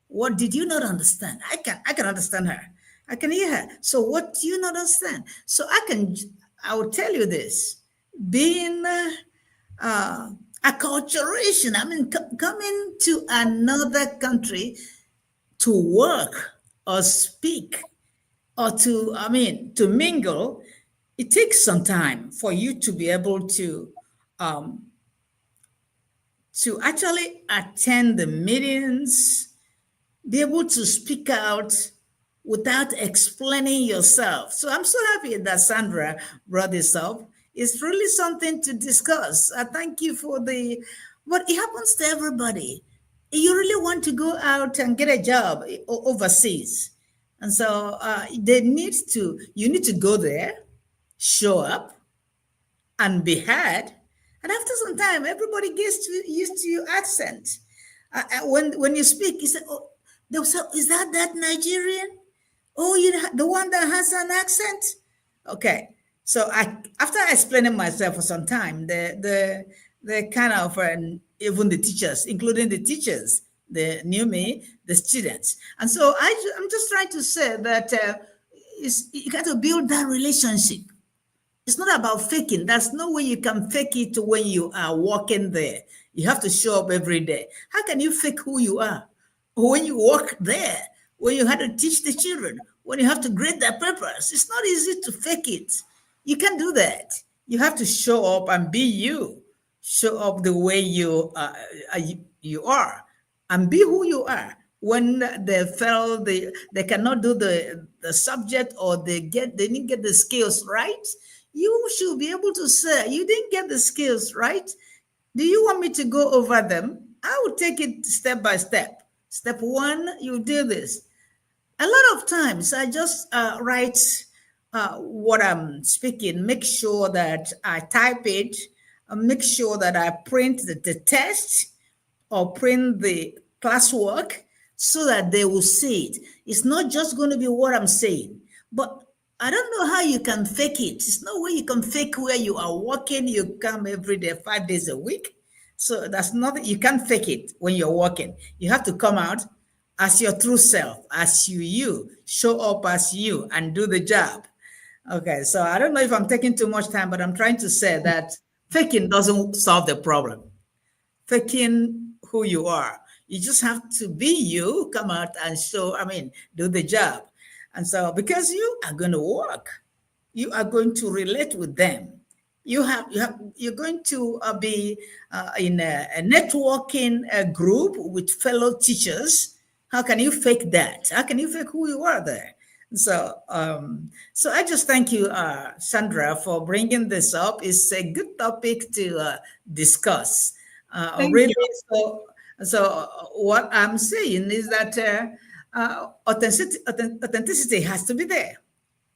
What did you not understand? I can understand her. I can hear her. So what do you not understand? So I will tell you this, being acculturation, I mean, coming to another country to work or speak or to mingle, it takes some time for you to be able to actually attend the meetings, be able to speak out without explaining yourself. So I'm so happy that Sandra brought this up. It's really something to discuss. I thank you for but it happens to everybody. You really want to go out and get a job overseas. And so you need to go there, show up, and be heard. And after some time, everybody gets used to your accent. When you speak, you say, "Oh, they'll say, is that Nigerian? Oh, the one that has an accent." Okay. So after explaining myself for some time, the kind of even the teachers, including the teachers, they knew me, the students, and so I'm just trying to say that you got to build that relationship. It's not about faking. There's no way you can fake it when you are walking there. You have to show up every day. How can you fake who you are when you walk there? When you have to teach the children, when you have to grade their papers, it's not easy to fake it. You can't do that. You have to show up and be you. Show up the way you are, and be who you are. When they feel they cannot do the subject, or they didn't get the skills right, you should be able to say, you didn't get the skills right. Do you want me to go over them? I will take it step by step. Step one, you do this. A lot of times I just write what I'm speaking, make sure that I type it, make sure that I print the test or print the classwork so that they will see it. It's not just going to be what I'm saying, but I don't know how you can fake it. There's no way you can fake where you are working. You come every day, 5 days a week. So that's nothing. You can't fake it when you're working. You have to come out as your true self, as you show up as you and do the job. Okay, so I don't know if I'm taking too much time, but I'm trying to say that faking doesn't solve the problem. Faking who you are. You just have to be you, come out and do the job. And so because you are going to work, you are going to relate with them. You're going to be in a networking group with fellow teachers. How can you fake that? How can you fake who you are there? So I just thank you, Sandra, for bringing this up. It's a good topic to discuss. Really. So what I'm saying is that authenticity has to be there.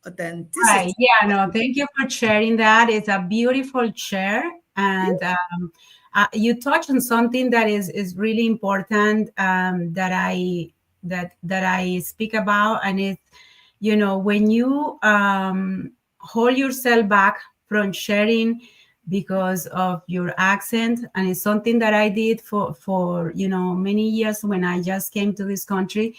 Authenticity. Right. Yeah. No. Thank you for sharing that. It's a beautiful share, and you touched on something that is really important that I speak about, and it's when you hold yourself back from sharing because of your accent, and it's something that I did for many years when I just came to this country.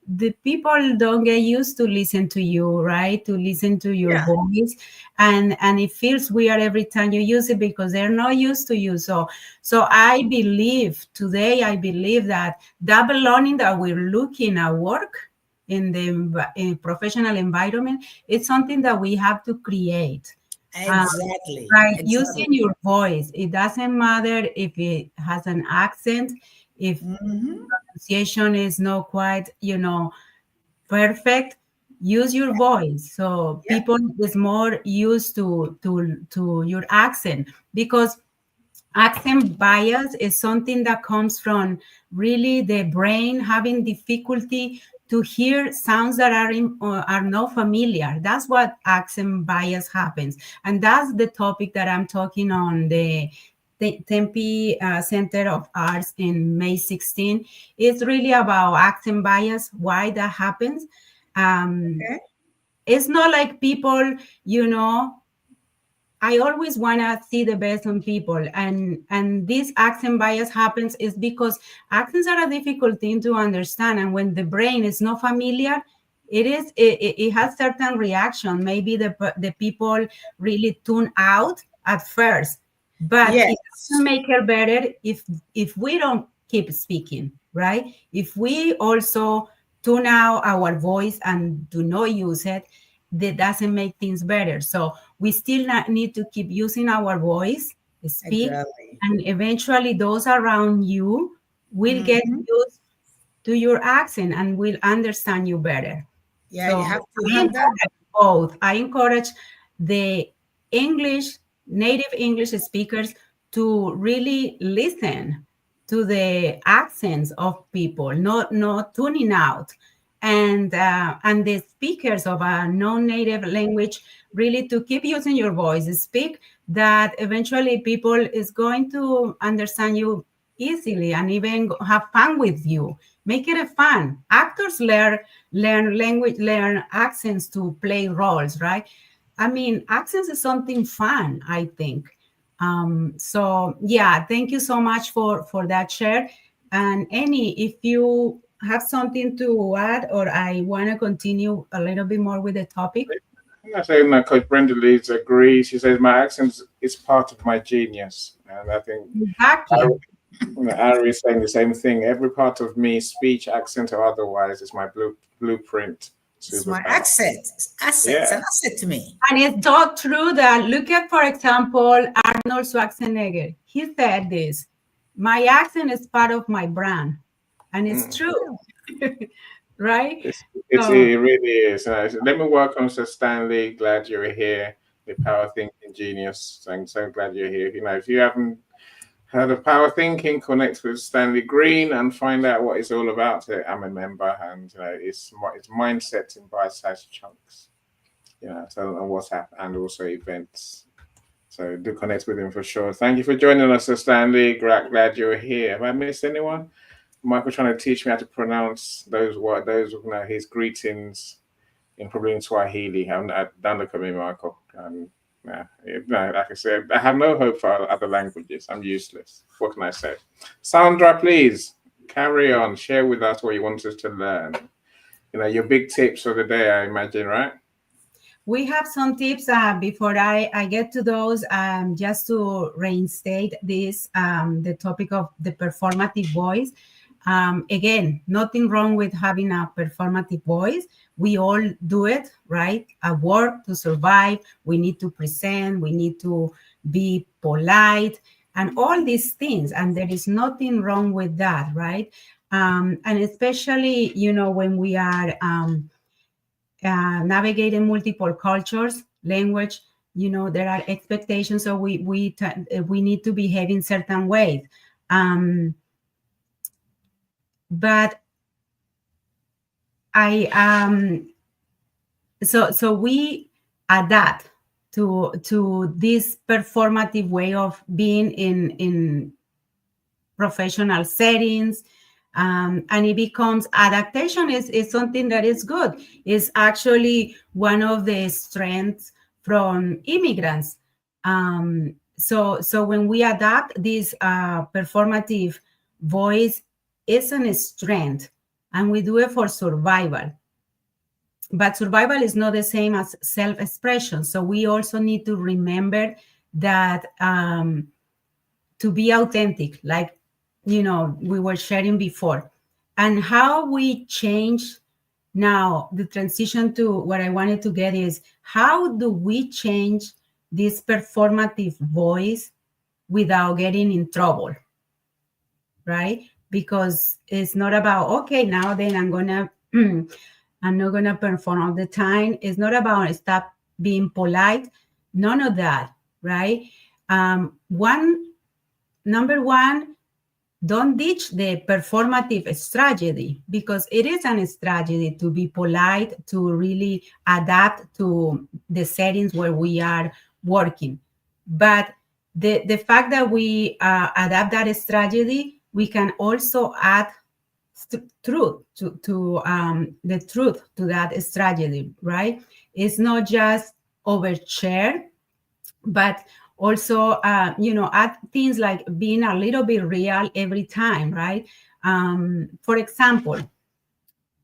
The people don't get used to listen to you, right? To listen to your voice, and it feels weird every time you use it because they're not used to you. So I believe that belonging that we're looking at work in the professional environment, it's something that we have to create. Exactly. Right. Using your voice. It doesn't matter if it has an accent, if pronunciation is not quite, perfect. Use your voice. So people is more used to your accent, because accent bias is something that comes from really the brain having difficulty to hear sounds that are not familiar. That's what accent bias happens. And that's the topic that I'm talking on the Tempe Center of Arts in May 16. It's really about accent bias, why that happens. It's not like people, I always want to see the best in people, and this accent bias happens is because accents are a difficult thing to understand, and when the brain is not familiar, it has certain reaction. Maybe the people really tune out at first, but it doesn't make it better if we don't keep speaking, right? If we also tune out our voice and do not use it, that doesn't make things better. So we still need to keep using our voice, speak, and eventually those around you will get used to your accent and will understand you better. Yeah, So you have to I have that. encourage both. I encourage the English, native English speakers to really listen to the accents of people, not tuning out. And the speakers of a non-native language really to keep using your voice, speak that eventually people is going to understand you easily and even have fun with you. Make it a fun. Actors learn language, learn accents to play roles, right? I mean, accents is something fun, I think. So yeah, thank you so much for that share. And Annie, if you have something to add, or I want to continue a little bit more with the topic. I say my coach Brenda Leeds agrees. She says my accent is part of my genius, and I think Exactly. Ari is saying the same thing. Every part of me, speech, accent, or otherwise, is my blueprint It's my superpower. asset. It's Yeah, an asset to me. And it's so true that look at, for example, Arnold Schwarzenegger. He said this, my accent is part of my brand. And it's mm. true, right? It So really is. Let me welcome Sir Stanley. Glad you're here. The Power Thinking Genius. I'm so glad you're here. If you haven't heard of Power Thinking, connect with Stanley Green and find out what it's all about. I'm a member, and it's mindset in bite-sized chunks. So on WhatsApp and also events. So do connect with him for sure. Thank you for joining us, Sir Stanley. Glad you're here. Have I missed anyone? Michael trying to teach me how to pronounce those his greetings probably in Swahili. Don't look at me, Michael. Like I said, I have no hope for other languages. I'm useless. What can I say? Sandra, please carry on. Share with us what you want us to learn. Your big tips for the day, I imagine, right? we have some tips before I get to those, just to reinstate this, the topic of the performative voice. Again, nothing wrong with having a performative voice. We all do it, right? At work, to survive, we need to present, we need to be polite, and all these things. And there is nothing wrong with that, right? And especially, when we are navigating multiple cultures, language, there are expectations, so we need to behave in certain ways. But so we adapt to this performative way of being in professional settings. And it becomes adaptation is something that is good. It's actually one of the strengths from immigrants. So when we adapt this performative voice, it's a strength, and we do it for survival. But survival is not the same as self-expression. So we also need to remember that to be authentic, like we were sharing before, and how we change now. The transition to what I wanted to get is, how do we change this performative voice without getting in trouble, right? Because it's not about, okay, now then I'm not gonna perform all the time. It's not about stop being polite, none of that, right? Number one, don't ditch the performative strategy, because it is a strategy to be polite, to really adapt to the settings where we are working. But the fact that we adapt that strategy, we can also add truth to the truth to that strategy, right? It's not just overshare, but also add things like being a little bit real every time, right? For example,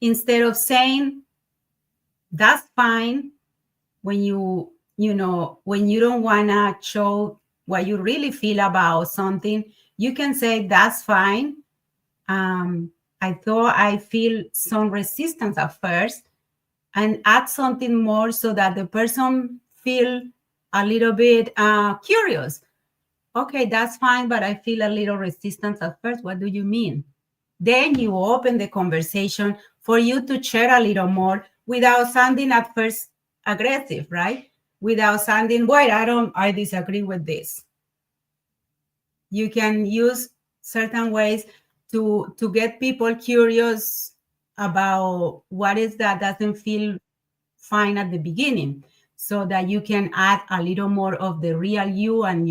instead of saying that's fine, when you don't want to show what you really feel about something, you can say that's fine. I thought I feel some resistance at first, and add something more so that the person feel a little bit curious. Okay, that's fine, but I feel a little resistance at first. What do you mean? Then you open the conversation for you to share a little more without sounding at first aggressive, right? Without sounding, wait, I disagree with this. You can use certain ways to get people curious about what is that doesn't feel fine at the beginning, so that you can add a little more of the real you and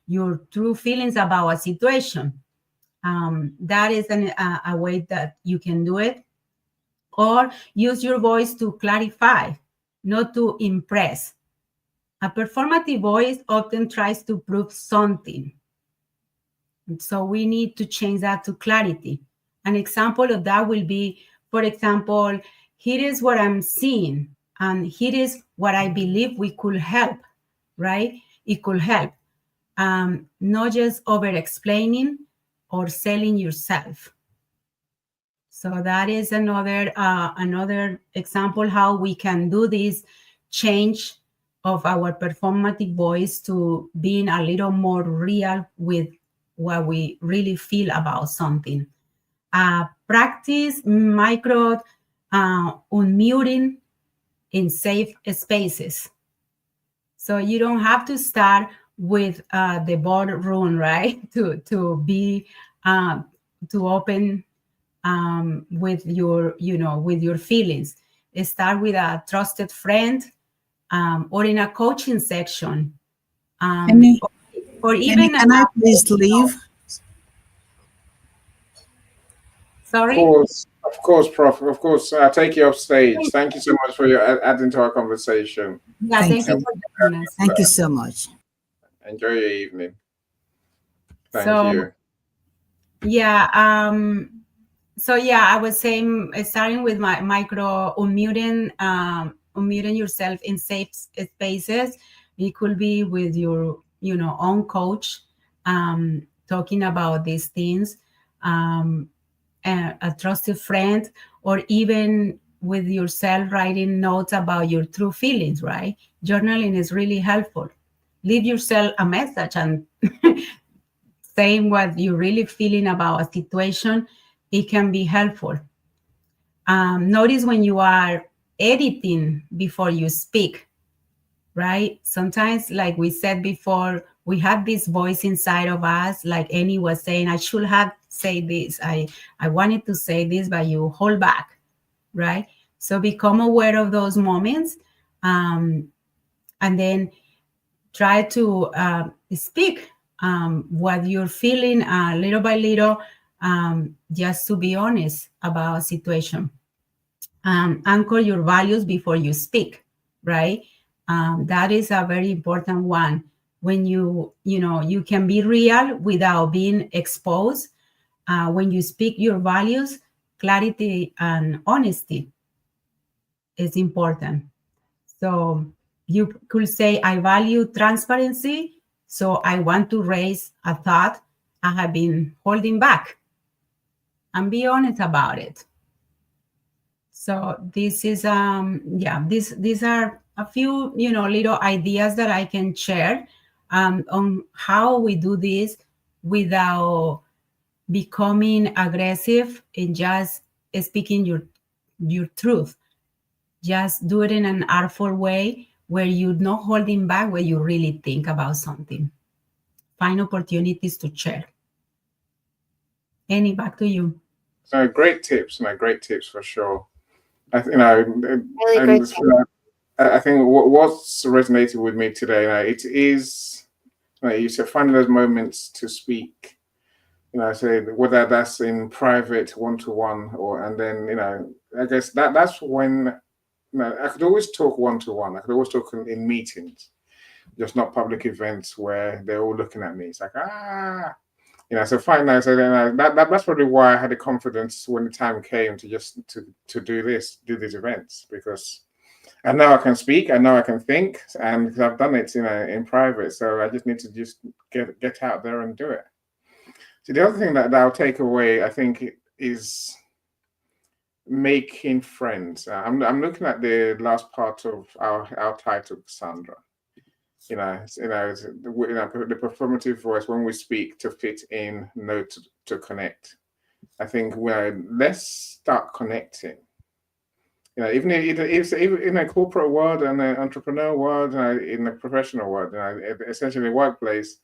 your true feelings about a situation. That is a way that you can do it. Or use your voice to clarify, not to impress. A performative voice often tries to prove something. So we need to change that to clarity. An example of that will be, for example, here is what I'm seeing, and here is what I believe we could help, right? It could help. Not just over explaining or selling yourself. So that is another example how we can do this change of our performative voice to being a little more real with what we really feel about something. Practice micro unmuting in safe spaces. So you don't have to start with the boardroom, right? To be to open with your feelings. Start with a trusted friend, or in a coaching section, or even. Can I please leave? Sorry. Of course, Prof. Of course, I'll take you off stage. Thank you so much for your adding to our conversation. Yeah, thank you for joining us. Thank you so much. Enjoy your evening. Thank you. Yeah. So yeah, I was saying, starting with my micro unmuting yourself in safe spaces. It could be with your, own coach, talking about these things, a trusted friend, or even with yourself writing notes about your true feelings, right? Journaling is really helpful. Leave yourself a message and saying what you're really feeling about a situation. It can be helpful. Notice when you are editing before you speak, right? Sometimes, like we said before, we have this voice inside of us, like Annie was saying, I should have said this. I wanted to say this, but you hold back, right? So become aware of those moments, and then try to speak what you're feeling little by little, just to be honest about a situation. Anchor your values before you speak, right? That is a very important one. When you can be real without being exposed. When you speak your values, clarity and honesty is important. So you could say, I value transparency, so I want to raise a thought I have been holding back, and be honest about it. So this is these are a few little ideas that I can share on how we do this without becoming aggressive and just speaking your truth. Just do it in an artful way where you're not holding back what you really think about something. Find opportunities to share. Annie, back to you. So great tips for sure. I think I think what's resonated with me today, it is, you said finding those moments to speak. Say whether that's in private, one-to-one, and then I guess that's when I could always talk one-to-one. I could always talk in meetings, just not public events where they're all looking at me. It's like so finally, that's probably why I had the confidence when the time came to just to do these events, because I know I can speak, I know I can think, and because I've done it in private, so I just need to just get out there and do it. So the other thing that I'll take away, I think, is making friends. I'm looking at the last part of our title, Cassandra. The performative voice, when we speak to fit in, to connect. I think let's start connecting. You know, even in a corporate world and an entrepreneur world, in the professional world, essentially workplace,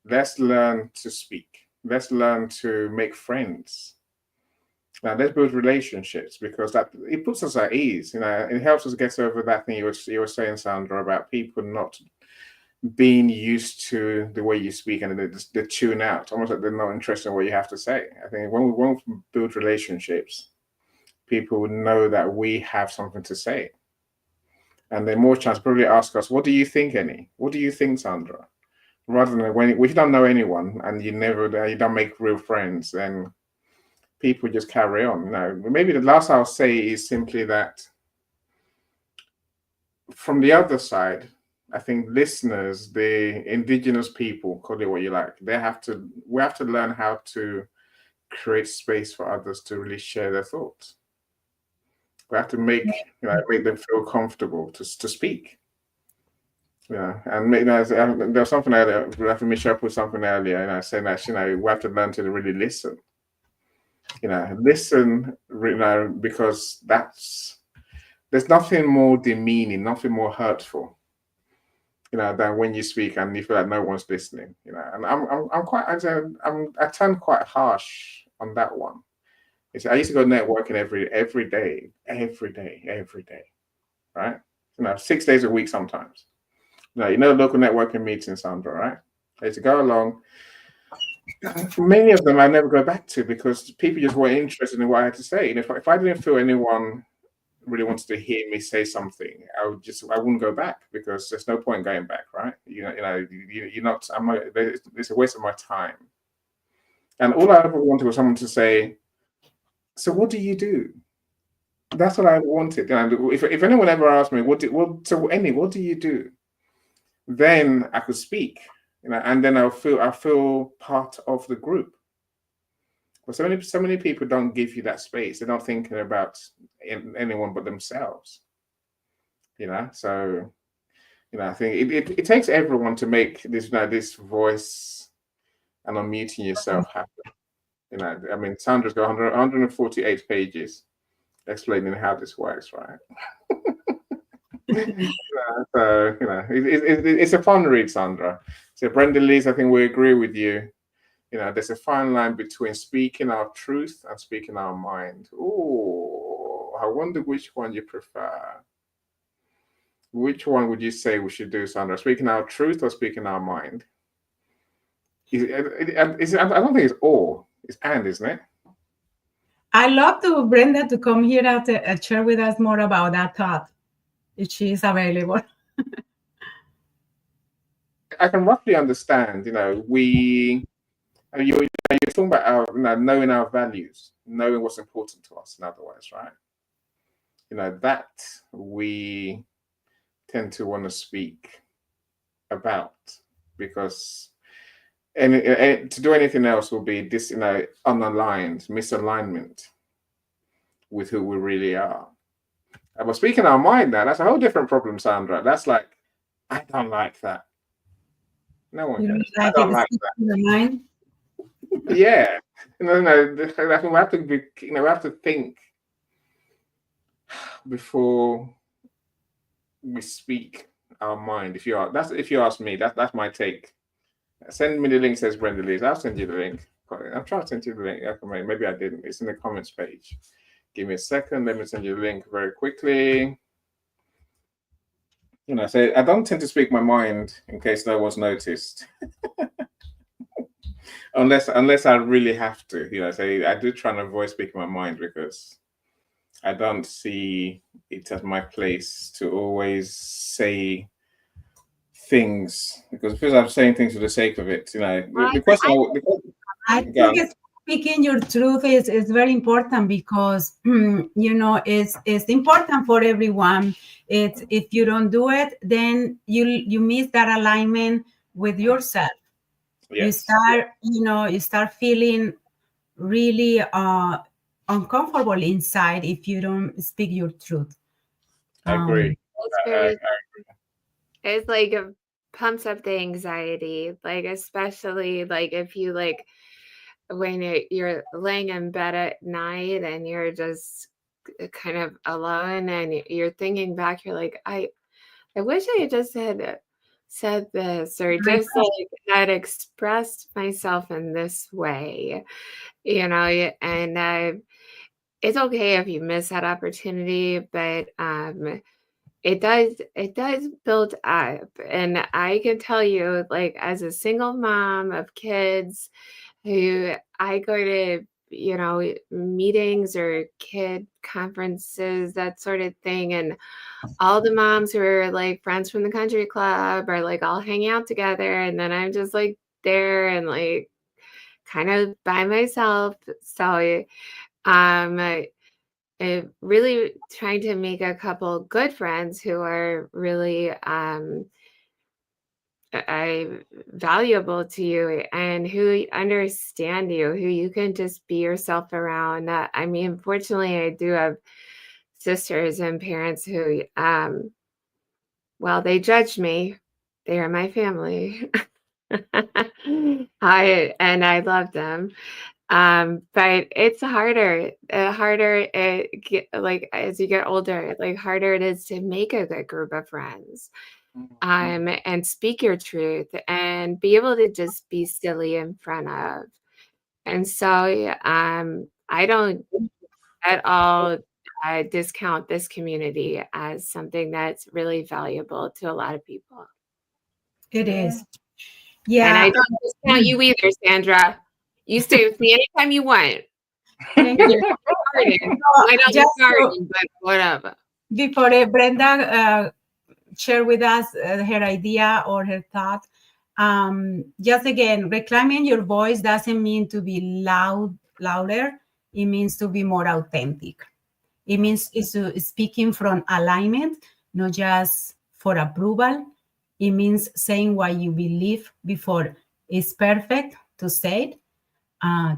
let's learn to speak. Let's learn to make friends. Now let's build relationships, because that it puts us at ease. You know, it helps us get over that thing you were saying, Sandra, about people not being used to the way you speak, and they tune out, almost like they're not interested in what you have to say. I think when we build relationships, people know that we have something to say, and they're more chance to probably ask us, "What do you think, Annie? What do you think, Sandra?" Rather than when if you don't know anyone and you don't make real friends, then people just carry on. No, maybe the last I'll say is simply that from the other side, I think listeners, the indigenous people, call it what you like, we have to learn how to create space for others to really share their thoughts. We have to make them feel comfortable to speak. Yeah, and there was something earlier. Michelle put something earlier, saying that we have to learn to really listen. Listen, because there's nothing more demeaning, nothing more hurtful, than when you speak and you feel like no one's listening. And I turn quite harsh on that one. I used to go networking every day, right? 6 days a week sometimes. Local networking meetings, Sandra, right? I used to go along. Many of them I never go back to because people just weren't interested in what I had to say. And if I didn't feel anyone really wanted to hear me say something, I wouldn't go back, because there's no point going back, right? You're not. It's a waste of my time. And all I ever wanted was someone to say, "So what do you do?" That's what I wanted. And if anyone ever asked me, what do you do? Then I could speak, and then I feel part of the group. But so many people don't give you that space. They're not thinking about anyone but themselves. So I think it takes everyone to make this voice and unmuting yourself happen. Sandra's got 148 pages explaining how this works, right? So it's a fun read, Sandra. So Brenda Lees, I think we agree with you. There's a fine line between speaking our truth and speaking our mind. Oh, I wonder which one you prefer. Which one would you say we should do, Sandra? Speaking our truth or speaking our mind? I don't think it's or. It's and, isn't it? I'd love to Brenda to come here and share with us more about that thought, if she is available. I can roughly understand. You're talking about our knowing our values, knowing what's important to us. In other words, right? That we tend to want to speak about, because to do anything else will be this, unaligned, misalignment with who we really are. But speaking our mind now, that's a whole different problem, Sandra. That's like, I don't like that. No one cares. I don't like that. Yeah. No. We have to be. We have to think before we speak our mind. If you ask me, that's my take. Send me the link, says Brenda Lees. I'll send you the link. I'm trying to send you the link. Okay, maybe I didn't. It's in the comments page. Give me a second. Let me send you the link very quickly. So I don't tend to speak my mind in case no one's noticed. unless I really have to. So I do try and avoid speaking my mind, because I don't see it as my place to always say things, because if I'm saying things for the sake of it, the question. I think speaking your truth is very important, because it's important for everyone. It's if you don't do it, then you miss that alignment with yourself. Yes. You start feeling really uncomfortable inside if you don't speak your truth. I agree. It's like it pumps up the anxiety, like especially like if you when you're laying in bed at night and you're just kind of alone, and you're thinking back, you're like, I wish I had just had said this, or just like had expressed myself in this way, and it's okay if you miss that opportunity, but it does build up. And I can tell you, like, as a single mom of kids, who I go to, meetings or kid conferences, that sort of thing, and all the moms who are like friends from the country club are like all hanging out together, and then I'm just like there and like kind of by myself. So really trying to make a couple good friends who are really valuable to you and who understand you, who you can just be yourself around. I mean, fortunately, I do have sisters and parents who, well, they judge me. They are my family. I love them. But it's harder like as you get older, like harder it is to make a good group of friends, and speak your truth and be able to just be silly in front of. And so, I don't at all discount this community as something that's really valuable to a lot of people. It is. And I Yeah. don't discount you either, Sandra. You stay with me anytime you want. Thank You're you. the garden. I don't Just do garden, but whatever. Before Brenda share with us her idea or her thought, just again, reclaiming your voice doesn't mean to be louder. It means to be more authentic. It means it's speaking from alignment, not just for approval. It means saying what you believe before it's perfect to say it.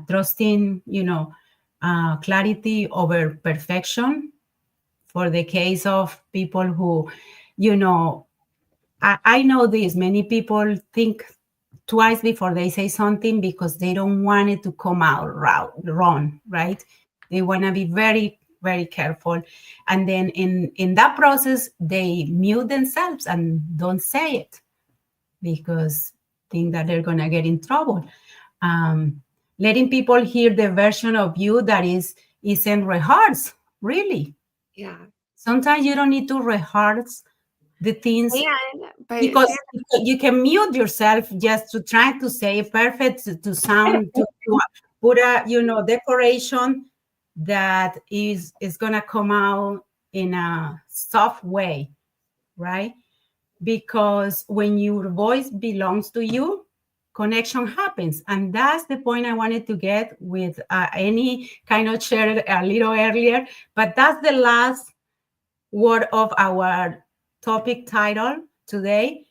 Trusting, clarity over perfection. For the case of people who, I know this, many people think twice before they say something because they don't want it to come out wrong, right? They want to be very, very careful. And then in that process, they mute themselves and don't say it because think that they're going to get in trouble. Letting people hear the version of you that isn't rehearsed, really. Yeah. Sometimes you don't need to rehearse the things because you can mute yourself just to try to say perfect, to sound, to put a decoration that is going to come out in a soft way, right? Because when your voice belongs to you, connection happens. And that's the point I wanted to get with any kind of share a little earlier. But that's the last word of our topic title today.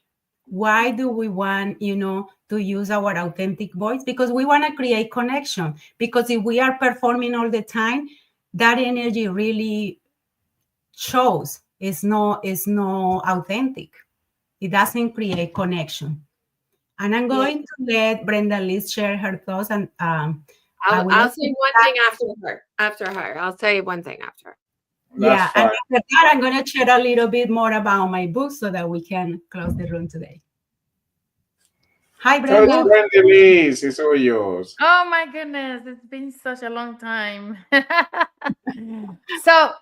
Why do we want, to use our authentic voice? Because we want to create connection. Because if we are performing all the time, that energy really shows. It's not authentic. It doesn't create connection. And I'm going to let Brenda Liz share her thoughts. And I'll say one thing after her. I'll say one thing after. And after that, I'm going to share a little bit more about my book so that we can close the room today. Hi, Brenda. Brenda Liz, it's all yours. Oh my goodness, it's been such a long time. So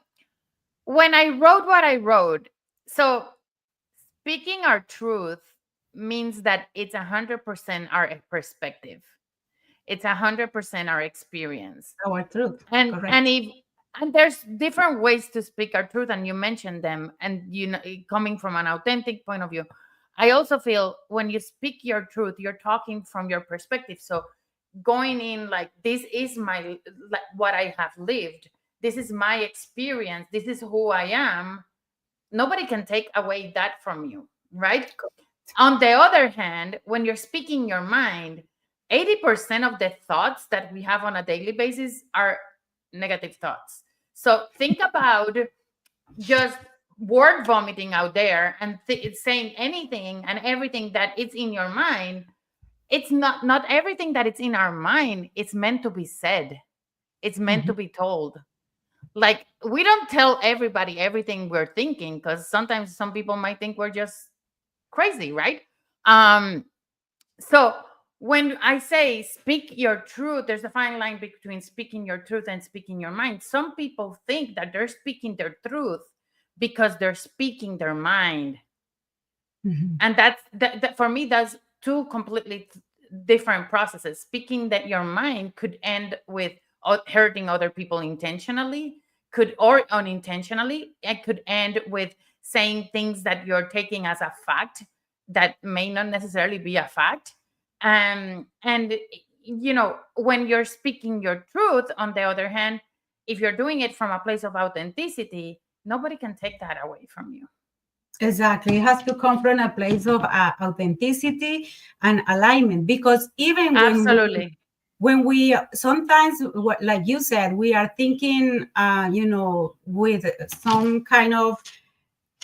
when I wrote what I wrote, so speaking our truth means that it's 100% our perspective. It's 100% our experience. Our truth. And there's different ways to speak our truth, and you mentioned them, and coming from an authentic point of view. I also feel when you speak your truth, you're talking from your perspective. So going in like, this is what I have lived. This is my experience. This is who I am. Nobody can take away that from you, right? On the other hand, when you're speaking your mind, 80% of the thoughts that we have on a daily basis are negative thoughts. So think about just word vomiting out there and saying anything and everything that is in your mind. It's not everything that it's in our mind. It's meant to be said. It's meant to be told. Like, we don't tell everybody everything we're thinking, because sometimes some people might think we're just crazy, right? So when I say speak your truth, there's a fine line between speaking your truth and speaking your mind. Some people think that they're speaking their truth because they're speaking their mind. And that for me, that's two completely different processes. Speaking that your mind could end with hurting other people intentionally, or unintentionally. It could end with saying things that you're taking as a fact that may not necessarily be a fact. And when you're speaking your truth, on the other hand, if you're doing it from a place of authenticity, nobody can take that away from you. Exactly. It has to come from a place of authenticity and alignment, because even Absolutely. when we sometimes, like you said, we are thinking, with some kind of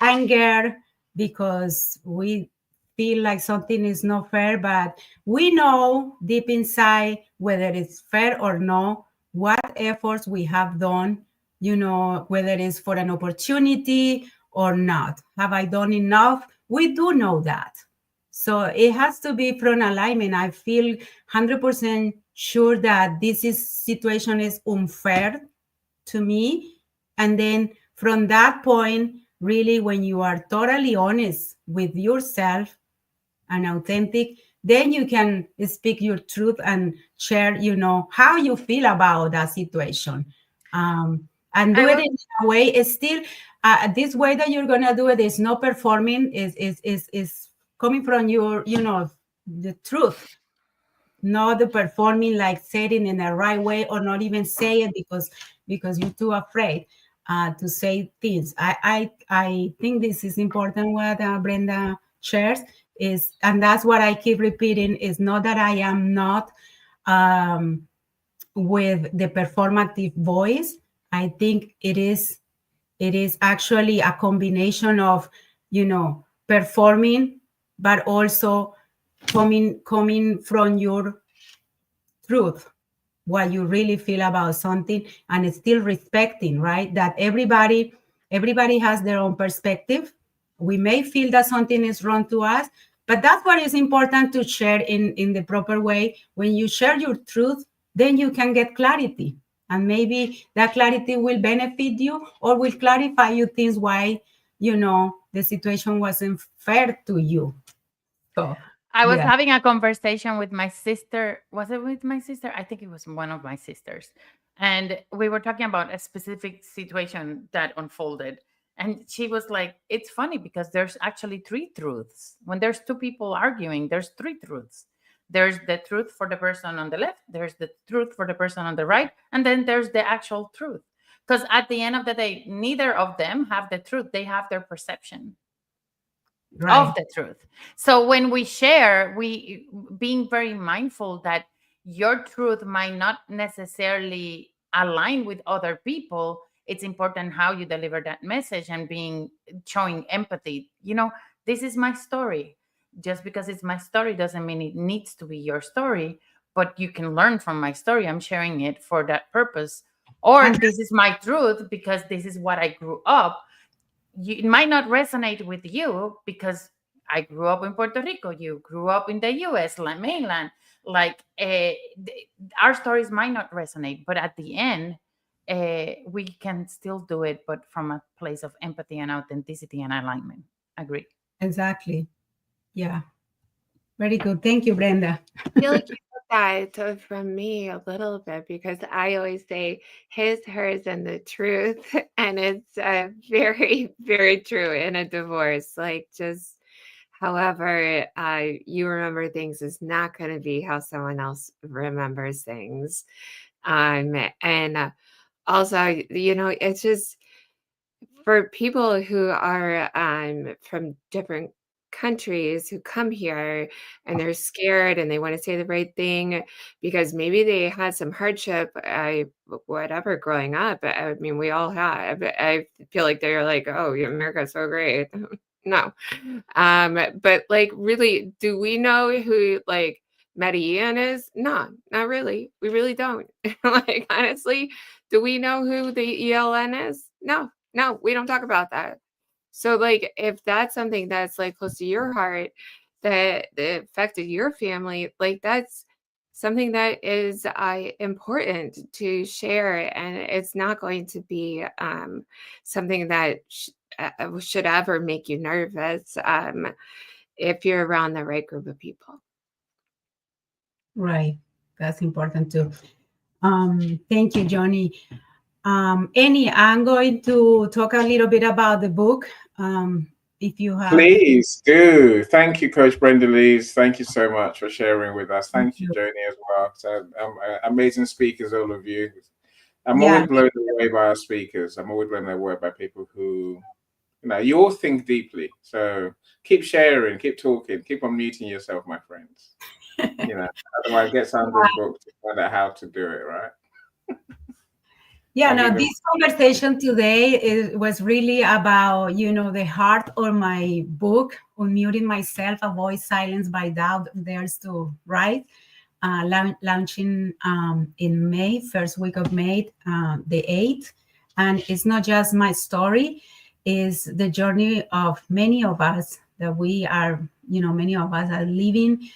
anger because we feel like something is not fair, but we know deep inside whether it's fair or not, what efforts we have done, whether it's for an opportunity or not. Have I done enough? We do know that. So it has to be from alignment. I feel 100% sure that this situation is unfair to me. And then from that point, really, when you are totally honest with yourself and authentic, then you can speak your truth and share, how you feel about that situation. And do it in a way, it's still, this way that you're going to do it is not performing, is coming from your, the truth, not the performing, like saying in the right way, or not even say it because you're too afraid to say things. I think this is important what Brenda shares is, and that's what I keep repeating, is not that I am not with the performative voice. I think it is actually a combination of, performing, but also coming from your truth, what you really feel about something, and still respecting, right? That everybody has their own perspective. We may feel that something is wrong to us, but that's what is important to share in the proper way. When you share your truth, then you can get clarity, and maybe that clarity will benefit you or will clarify you things why the situation wasn't fair to you. So I was having a conversation with my sister. Was it with my sister? I think it was one of my sisters. And we were talking about a specific situation that unfolded. And she was like, it's funny because there's actually three truths. When there's two people arguing, there's three truths. There's the truth for the person on the left, there's the truth for the person on the right, and then there's the actual truth. Because at the end of the day, neither of them have the truth. They have their perception of the truth. So when we share, we being very mindful that your truth might not necessarily align with other people. It's important how you deliver that message and showing empathy. This is my story. Just because it's my story doesn't mean it needs to be your story, but you can learn from my story. I'm sharing it for that purpose. Or this is my truth because this is what I grew up. It might not resonate with you because I grew up in Puerto Rico. You grew up in the U.S. mainland. Our stories might not resonate, but at the end, we can still do it, but from a place of empathy and authenticity and alignment. Agree. Exactly. Yeah. Very good. Thank you, Brenda. I feel like you took that from me a little bit, because I always say his, hers, and the truth. And it's very, very true in a divorce. Like, just however you remember things is not going to be how someone else remembers things. And also, it's just for people who are from different countries who come here and they're scared and they want to say the right thing because maybe they had some hardship, whatever, growing up. I mean, we all have. I feel like they're like, oh, America's so great. No. But like, really, do we know who Medellin is? No, not really. We really don't. Like, honestly, Do we know who the ELN is? No, we don't talk about that. So like, if that's something that's like close to your heart, that affected your family, like that's something that is important to share, and it's not going to be something that should ever make you nervous if you're around the right group of people. Right. That's important too. Thank you, Johnny. Annie, I'm going to talk a little bit about the book. If you have. Please do. Thank you, Coach Brenda Lees. Thank you so much for sharing with us. Thank you, Joni, as well. So, amazing speakers, all of you. I'm always blown away by our speakers. I'm always blown away by people who, you all think deeply. So keep sharing, keep talking, keep unmuting yourself, my friends. Otherwise get Sandra's book to find out how to do it, right? Yeah, no, this conversation today was really about, the heart of my book, Unmuting Myself, Avoid Silence by Doubt, Dares to Write, launching in May, first week of May, the 8th. And it's not just my story, it's the journey of many of us that we are, many of us are living,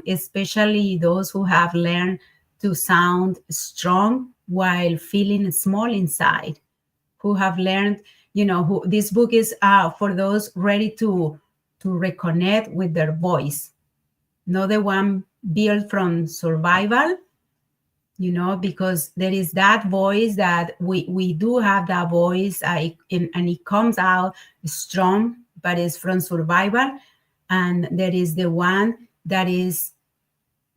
especially those who have learned to sound strong while feeling small inside, who have learned, who this book is for those ready to reconnect with their voice, not the one built from survival, because there is that voice that we do have that voice, and it comes out strong, but it's from survival. And there is the one that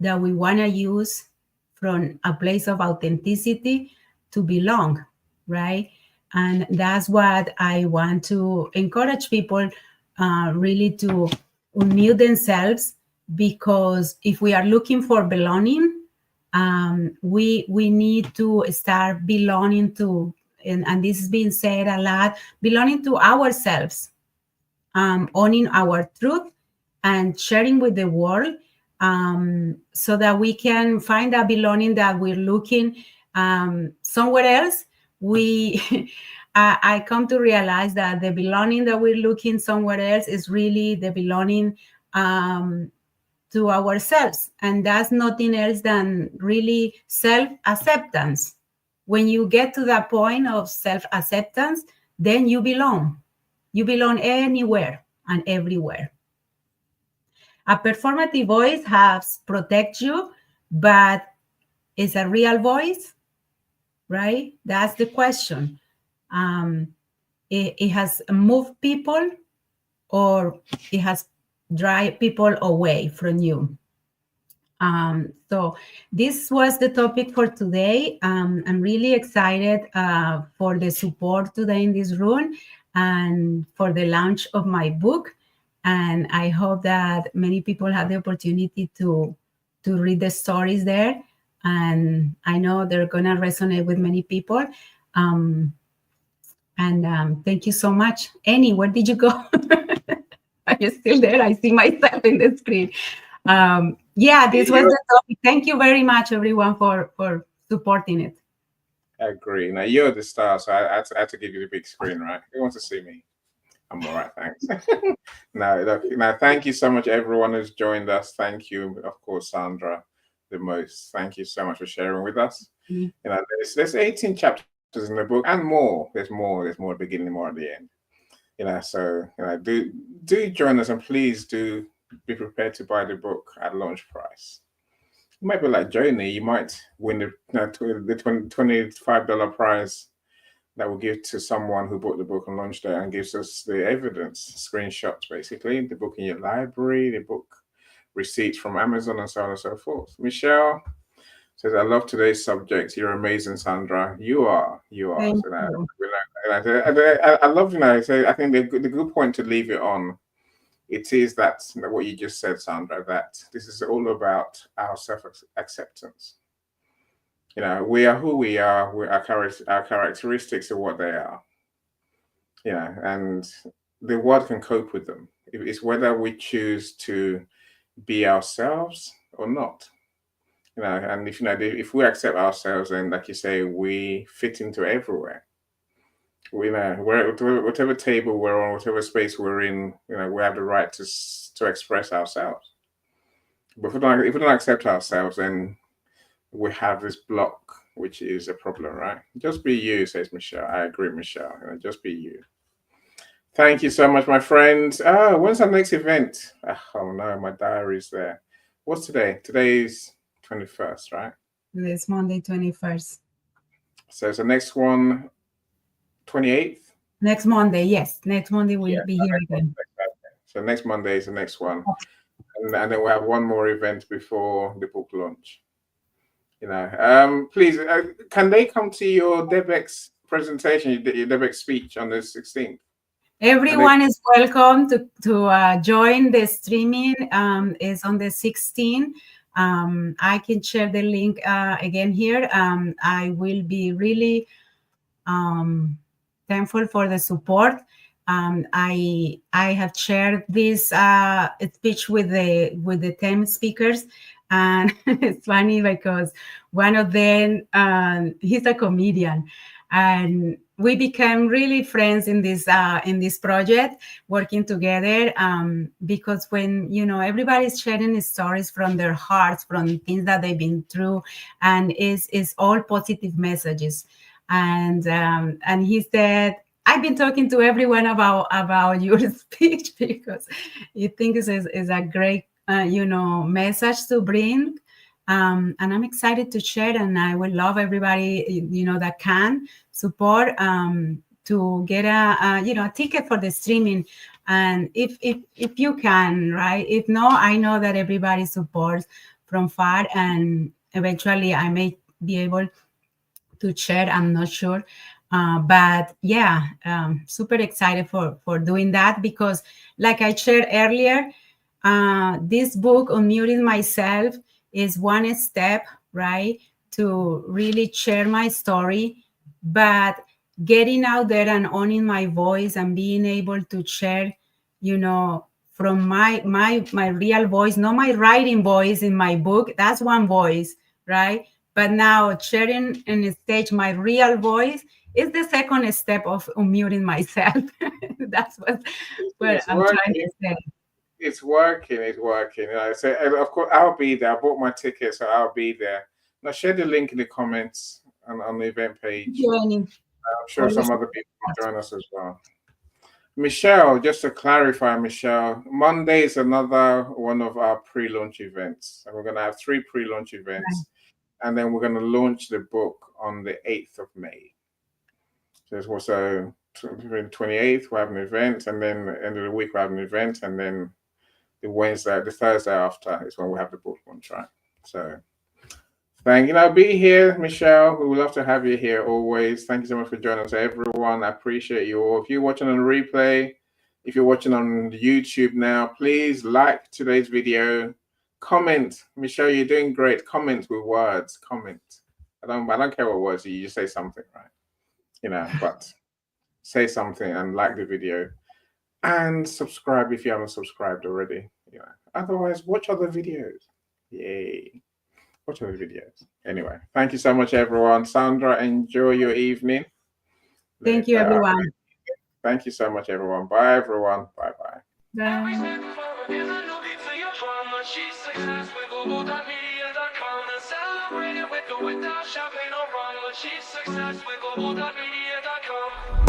we want to use from a place of authenticity to belong, right? And that's what I want to encourage people really to unmute themselves, because if we are looking for belonging, we need to start belonging to, and this is being said a lot, belonging to ourselves, owning our truth and sharing with the world, so that we can find that belonging that we're looking somewhere else. I come to realize that the belonging that we're looking somewhere else is really the belonging to ourselves, and that's nothing else than really self-acceptance. When you get to that point of self-acceptance, then you belong. You belong anywhere and everywhere. A performative voice protects you, but is a real voice, right? That's the question. It has moved people, or it has drive people away from you. So this was the topic for today. I'm really excited for the support today in this room and for the launch of my book. And I hope that many people have the opportunity to read the stories there. And I know they're going to resonate with many people. Thank you so much. Annie, where did you go? Are you still there? I see myself in the screen. This was the topic. Thank you very much, everyone, for supporting it. I agree. Now, you're the star, so I had to give you the big screen, right? Who wants to see me? I'm all right, thanks. Now, thank you so much, everyone who's joined us. Thank you, of course, Sandra, the most. Thank you so much for sharing with us. Mm-hmm. There's 18 chapters in the book, and more. There's more at the beginning, more at the end. So do join us, and please do be prepared to buy the book at launch price. You might be like Joni, you might win the $25 prize that will give to someone who bought the book on launch day and gives us the evidence, screenshots, basically, the book in your library, the book receipts from Amazon, and so on and so forth. Michelle says, I love today's subject. You're amazing, Sandra. You are. Thank so you. I love, I think the good point to leave it on, it is that what you just said, Sandra, that this is all about our self-acceptance. We are who we are. Our characteristics are what they are. And the world can cope with them. It's whether we choose to be ourselves or not. You know, and if we accept ourselves, then like you say, we fit into everywhere. We know whatever table we're on, whatever space we're in, you know, we have the right to express ourselves. But if we don't accept ourselves, then we have this block, which is a problem, right? Just be you, says Michelle. I agree, Michelle. You know, just be you. Thank you so much, my friends. When's our next event? Oh no, my diary's there. What's today? Today's 21st, right? It's Monday, 21st. So it's the next one, 28th? Next Monday, yes. Next Monday we'll Yeah, be here again. So next Monday is the next one. And then we'll have one more event before the book launch. You know, please, can they come to your DevX presentation, your DevX speech on the 16th? Everyone is welcome to join the streaming. Is on the 16th. I can share the link again here. I will be really thankful for the support. I have shared this speech with the 10 speakers, and it's funny because one of them he's a comedian, and we became really friends in this project, working together. Because when everybody's sharing stories from their hearts, from things that they've been through, and it's all positive messages. And he said, I've been talking to everyone about your speech because you think is a great message to bring. And I'm excited to share, and I would love everybody that can support to get a ticket for the streaming. And if you can, right? If not, I know that everybody supports from far, and eventually I may be able to share. I'm not sure. But yeah, super excited for doing that, because like I shared earlier, this book, Unmuting Myself, is one step, right, to really share my story, but getting out there and owning my voice and being able to share, from my real voice, not my writing voice in my book. That's one voice, right? But now sharing on the stage my real voice is the second step of unmuting myself. That's what I'm trying to say. It's working. So, of course, I'll be there. I bought my ticket, so I'll be there. Now, share the link in the comments on the event page. I'm sure some other people will join us as well. Michelle, just to clarify, Michelle, Monday is another one of our pre-launch events. And we're going to have 3 pre-launch events. Right. And then we're going to launch the book on the 8th of May. So it's also 28th, we have an event, and then the end of the week we have an event, and then the Thursday after is when we have the book launch, right? So thank you. I'll be here, Michelle. We would love to have you here always. Thank you so much for joining us, everyone. I appreciate you all. If you're watching on replay, if you're watching on YouTube now, please like today's video. Comment. Michelle, you're doing great. Comment with words. Comment. I don't care what words you just say something, right? But say something and like the video. And subscribe if you haven't subscribed already. Otherwise, watch other videos. Yay. Watch other videos. Anyway, thank you so much, everyone. Sandra, enjoy your evening. Thank you, everyone. Thank you so much, everyone. Bye, everyone. Bye-bye. Bye.